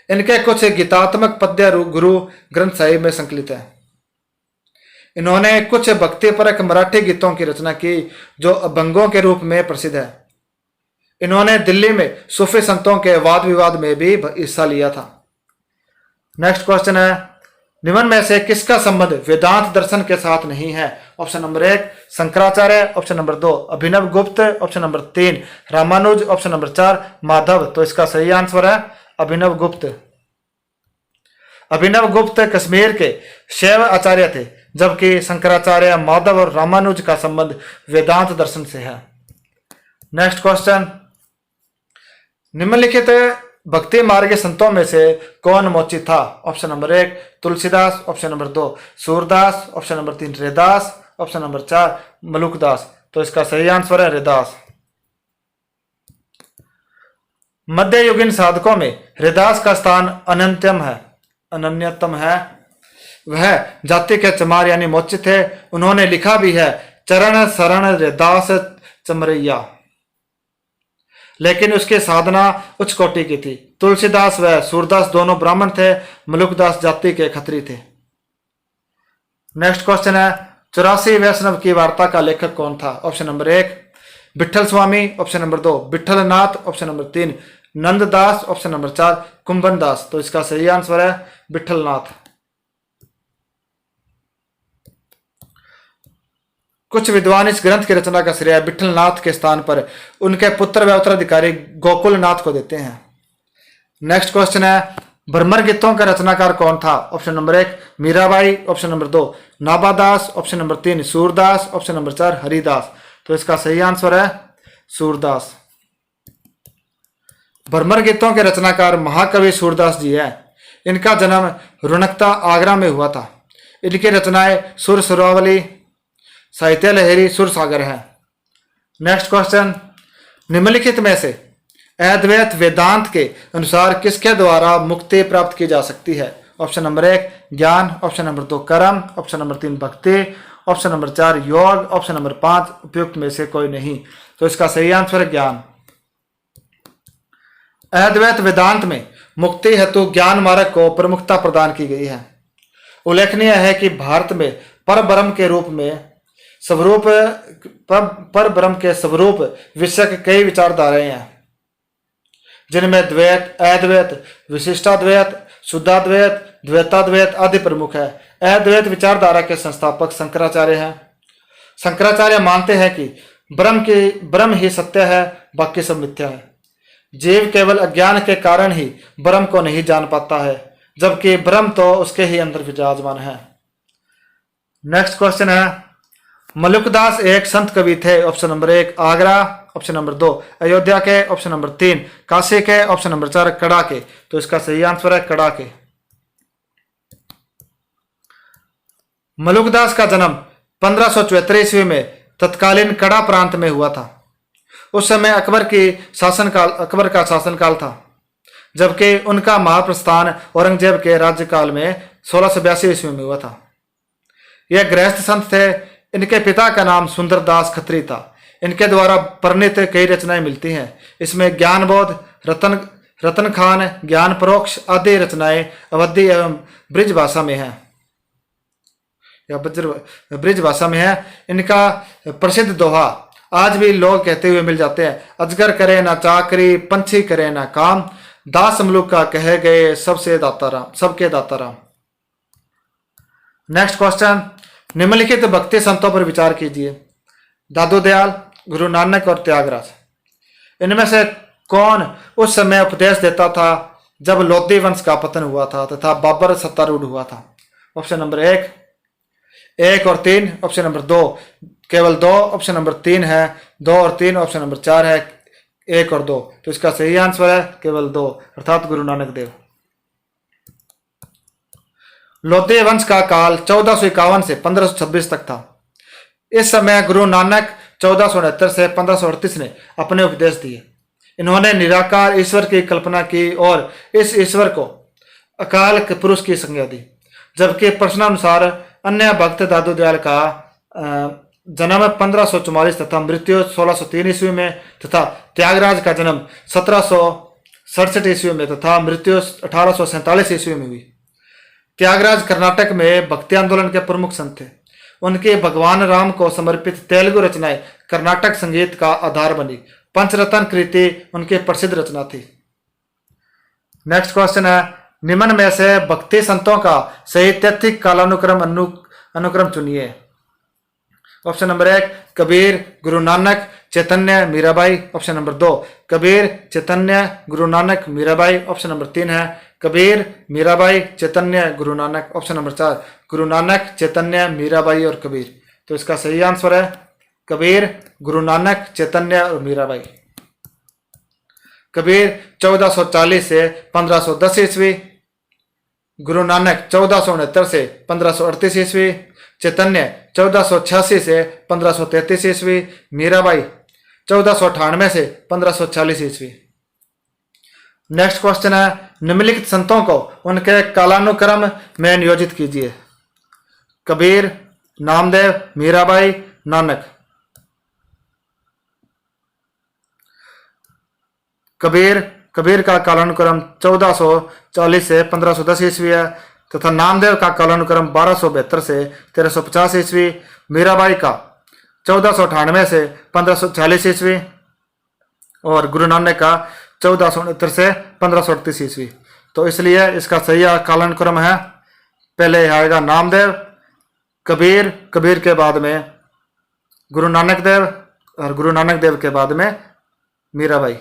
इनके कुछ गीतात्मक पद्य गुरु ग्रंथ साहिब में संकलित है। इन्होंने कुछ भक्तिपरक मराठी गीतों की रचना की जो अभंगों के रूप में प्रसिद्ध है। इन्होंने दिल्ली में सूफी संतों के वाद विवाद में भी हिस्सा लिया था। नेक्स्ट क्वेश्चन है, निम्न में से किसका संबंध वेदांत दर्शन के साथ नहीं है? Option number 1 Shankaracharya, option number 2 Abhinav Gupt, option number 3 Ramanuj, option number 4 Madhav. तो इसका सही आंसर है अभिनव गुप्त। अभिनव गुप्त कश्मीर के शैव आचार्य थे, जबकि शंकराचार्य, माधव और रामानुज का संबंध वेदांत दर्शन से है। नेक्स्ट क्वेश्चन, निम्नलिखित भक्ति मार्ग के संतों में से कौन मोची था? Option number 1 Tulsidas, option number 2 Surdas, option number 3 Raidas, option number 4 Malukdas. तो इसका सही आंसर है रैदास। मध्ययुगीन साधकों में रैदास का स्थान अनन्यतम है। वह जाति के चमार यानी मोची थे। उन्होंने लिखा भी है, चरण शरण रैदास चमरैया, लेकिन उसकी साधना उच्च कोटि की थी। तुलसीदास व सूरदास दोनों ब्राह्मण थे। मलुकदास जाति के खत्री थे। नेक्स्ट क्वेश्चन है, 84 वैष्णव की वार्ता का लेखक कौन था? Option number 1 Vitthal Swami, option number 2 Vitthal Nath, option number 3 Nanddas, option number 4 Kumbhan Das. तो इसका सही आंसर है विठल नाथ। कुछ विद्वान इस ग्रंथ की रचना का श्रेय विठल नाथ के स्थान पर उनके पुत्र व उत्तराधिकारी गोकुल नाथ को देते हैं। नेक्स्ट क्वेश्चन है, भ्रमर गीतों का रचनाकार कौन था? Option number 1 Mirabai, option number 2 Nabhadas, option number 3 Surdas, option number 4 Haridas. तो इसका सही आंसर है सूरदास। भ्रमर गीतों के रचनाकार महाकवि सूरदास जी है। इनका जन्म रुणकता आगरा में हुआ था। इनकी रचनाएं सुर सुरावली, साहित्य लहरी, सुर सागर है। नेक्स्ट क्वेश्चन, निम्नलिखित में से अद्वैत वेदांत के अनुसार किसके द्वारा मुक्ति प्राप्त की जा सकती है? ऑप्शन नंबर 1 ज्ञान, ऑप्शन नंबर 2 कर्म, ऑप्शन नंबर 3 भक्ति, ऑप्शन नंबर 4 योग, ऑप्शन नंबर 5 उपयुक्त में से कोई नहीं। तो इसका सही आंसर है ज्ञान। अद्वैत वेदांत में मुक्ति हेतु ज्ञान मार्ग को प्रमुखता प्रदान की गई है। उल्लेखनीय है कि भारत में पर ब्रह्म के रूप में पर ब्रह्म के स्वरूप विषय के कई विचारधाराएं हैं, जिनमें द्वैत, अद्वैत, विशिष्टाद्वैत, शुद्धाद्वैत, द्वैताद्वैत आदि प्रमुख है। अद्वैत विचारधारा के संस्थापक शंकराचार्य हैं। शंकराचार्य मानते हैं कि ब्रह्म ही सत्य है, बाकी सब मिथ्या है। जीव केवल अज्ञान के कारण ही ब्रह्म को नहीं जान पाता है, जबकि ब्रह्म तो उसके ही अंदर विराजमान है। नेक्स्ट क्वेश्चन है, मलुकदास एक संत कवि थे। Option number 1 Agra, option number 2 Ayodhya के, ऑप्शन नंबर 3 काशी के, ऑप्शन नंबर 4 कड़ा के। तो इसका सही आंसर है कड़ा के। मलुकदास का जन्म 1574 ईस्वी में तत्कालीन कड़ा प्रांत में हुआ था। उस समय अकबर का शासनकाल था, जबकि उनका महाप्रस्थान औरंगजेब के राज्यकाल में 1682 ईस्वी में हुआ था। यह गृहस्थ संत थे। इनके पिता का नाम सुंदरदास खत्री था। इनके द्वारा प्रणीत कई रचनाएं मिलती हैं। इसमें ज्ञानबोध, रतन खान, ज्ञान परोक्ष आदि रचनाएं अवधी एवं ब्रिज भाषा में हैं या ब्रिज भाषा में है। इनका प्रसिद्ध दोहा आज भी लोग कहते हुए मिल जाते हैं। अजगर करे ना चाकरी, पंछी करे ना काम, दास मलुक का कहे गए सबसे दाता राम, सबके दाता राम। नेक्स्ट क्वेश्चन, निम्नलिखित भक्ति संतों पर विचार कीजिए। दादू दयाल, गुरु नानक और त्यागराज। इनमें से कौन उस समय उपदेश देता था जब लोधी वंश का पतन हुआ था तथा बाबर सत्तारूढ़ हुआ था? ऑप्शन नंबर 1 1 और 3, ऑप्शन नंबर 2 केवल 2, ऑप्शन नंबर 3 है 2 और 3, ऑप्शन नंबर 4 है 1 और 2। तो इसका सही आंसर है केवल 2 अर्थात गुरु नानक देव। लोधी वंश का काल 1451 से 1526 तक था। इस समय गुरु नानक 1469 से 1538 ने अपने उपदेश दिए। इन्होंने निराकार ईश्वर की कल्पना की और इस ईश्वर को अकाल पुरुष की संज्ञा दी। जबकि प्रश्नानुसार अन्य भक्त दादू दयाल का जन्म 1544 तथा मृत्यु 1603 ईस्वी में तथा त्यागराज का जन्म 1767 ईस्वी में तथा मृत्यु 1847 ईस्वी में हुई। त्यागराज कर्नाटक में भक्ति आंदोलन के प्रमुख संत थे। उनके भगवान राम को समर्पित तेलुगु रचनाएं कर्नाटक संगीत का आधार बनी। पंचरत्न कृति उनकी प्रसिद्ध रचना थी। नेक्स्ट क्वेश्चन है, निम्न में से भक्ति संतों का सही तैत्तिक कालानुक्रम अनुक्रम चुनिए। ऑप्शन नंबर 1 कबीर, गुरु नानक, चैतन्य, मीराबाई। ऑप्शन नंबर 2 कबीर, चैतन्य, गुरु नानक, मीराबाई। ऑप्शन नंबर 3 है कबीर, मीराबाई, चैतन्य, गुरु नानक। ऑप्शन नंबर 4 गुरु नानक, चैतन्य, मीराबाई और कबीर। तो इसका सही आंसर है कबीर, गुरु नानक, चैतन्य और मीराबाई। कबीर 1440 से 1510 ईस्वी, गुरु नानक 1469 से 1538 ईस्वी, चैतन्य 1486 से 1533 ईस्वी, मीराबाई 1498 से 1540 ईस्वी। नेक्स्ट क्वेश्चन है, निम्नलिखित संतों को उनके कालानुक्रम में नियोजित कीजिए। कबीर, नामदेव, मीराबाई, नानक। कबीर का कालानुक्रम 1440 से 1510 ईस्वी है तथा नामदेव का कालानुक्रम 1272 से 1350 ईस्वी, मीराबाई का 1498 से 1546 ईस्वी और गुरु नानक का 1469 से 1538 ईस्वी। तो इसलिए इसका सही कालानुक्रम है, पहले आएगा नामदेव, कबीर, कबीर के बाद में गुरु नानक देव और गुरु नानक देव के बाद में मीराबाई।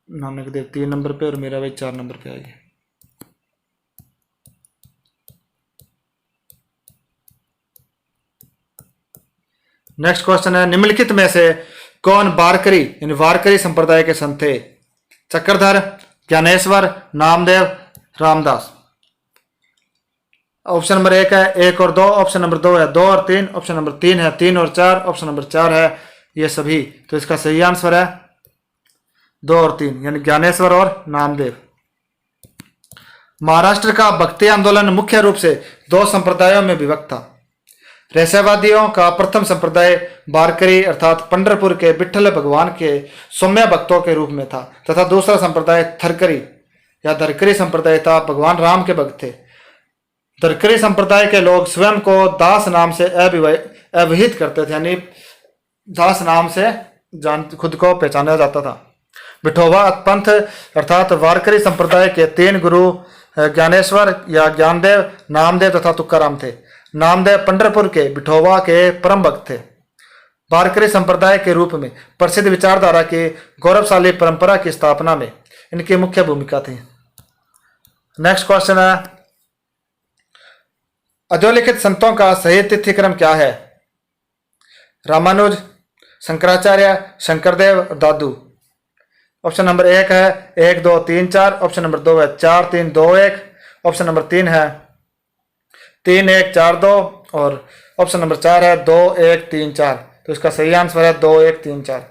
नानक देव 3 नंबर पे और मीराबाई 4 नंबर पे आएगी। नेक्स्ट क्वेश्चन है, निम्नलिखित में से कौन वारकरी यानी वारकरी संप्रदाय के संत थे? चक्रधर, ज्ञानेश्वर, नामदेव, रामदास। ऑप्शन नंबर 1 है 1 और 2, ऑप्शन नंबर 2 है 2 और 3, ऑप्शन नंबर 3 है 3 और 4, ऑप्शन नंबर 4 है ये सभी। तो इसका सही आंसर है 2 और 3 यानी ज्ञानेश्वर और नामदेव। महाराष्ट्र का भक्ति आंदोलन मुख्य रूप से 2 संप्रदायों में विभक्त था। रहस्यवादियों का प्रथम संप्रदाय वारकरी अर्थात पंढरपुर के विठ्ठल भगवान के सौम्य भक्तों के रूप में था तथा दूसरा संप्रदाय थरकरी या धरकरी संप्रदाय था, भगवान राम के भक्त थे। धरकरी संप्रदाय के लोग स्वयं को दास नाम से अभिहित करते थे यानी दास नाम से खुद को पहचाना जाता था। विठोबा पंथ अर्थात वारकरी संप्रदाय के 3 गुरु ज्ञानेश्वर या ज्ञानदेव, नामदेव तथा तुकाराम थे। नामदेव पंढरपुर के विठोबा के परम भक्त थे। वारकरी संप्रदाय के रूप में प्रसिद्ध विचारधारा की गौरवशाली परंपरा की स्थापना में इनकी मुख्य भूमिका थी। नेक्स्ट क्वेश्चन है, अधोलिखित संतों का सही तिथिक्रम क्या है? रामानुज, शंकराचार्य, शंकरदेव और दादू। ऑप्शन नंबर 1 है 1 2 3 4, ऑप्शन नंबर 2 है 4 3 2 1, ऑप्शन नंबर 3 है 3 1 4 2 और ऑप्शन नंबर 4 है 2 1 3 4। तो इसका सही आंसर है 2 1 3 4।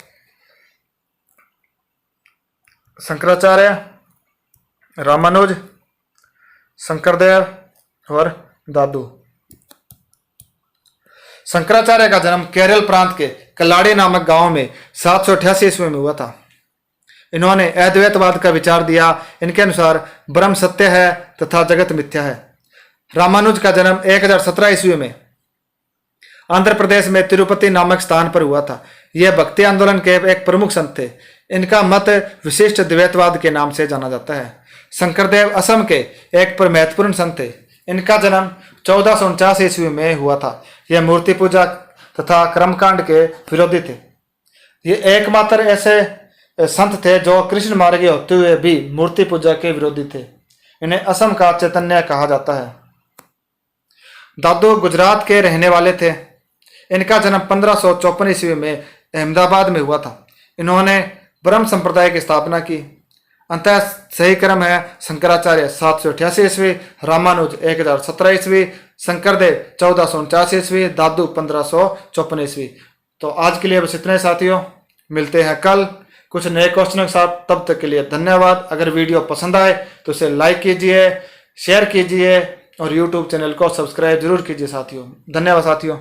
शंकराचार्य, रामानुज, शंकरदेव और दादू। शंकराचार्य का जन्म केरल प्रांत के कल्लाड़ी नामक गांव में 788 ईस्वी में हुआ था। इन्होंने अद्वैतवाद का विचार दिया। इनके अनुसार ब्रह्म सत्य है तथा जगत मिथ्या है। रामानुज का जन्म 1017 ईस्वी में आंध्र प्रदेश में तिरुपति नामक स्थान पर हुआ था। यह भक्ति आंदोलन के एक प्रमुख संत थे। इनका मत विशिष्ट द्वैतवाद के नाम से जाना जाता है। शंकरदेव असम के एक महत्वपूर्ण संत थे। इनका जन्म 1449 ईस्वी में हुआ था। यह मूर्ति पूजा तथा कर्मकांड के विरोधी थे। ये एकमात्र ऐसे संत थे जो कृष्ण मार्गी होते हुए भी मूर्ति पूजा के विरोधी थे। इन्हें असम का चैतन्य कहा जाता है। दादू गुजरात के रहने वाले थे। इनका जन्म 1554 ईस्वी में अहमदाबाद में हुआ था। इन्होंने ब्रह्म संप्रदाय की स्थापना की। अंतः सही क्रम है शंकराचार्य 788 ईस्वी, रामानुज 1017 ईस्वी, शंकरदेव 1449 ईस्वी, दादू 1554 ईस्वी। तो आज के लिए बस इतने साथियों, मिलते हैं कल कुछ नए क्वेश्चनों के साथ। तब तक के लिए धन्यवाद। अगर वीडियो पसंद आए तो इसे लाइक कीजिए, शेयर कीजिए और यूट्यूब चैनल को सब्सक्राइब जरूर कीजिए साथियों। धन्यवाद साथियों।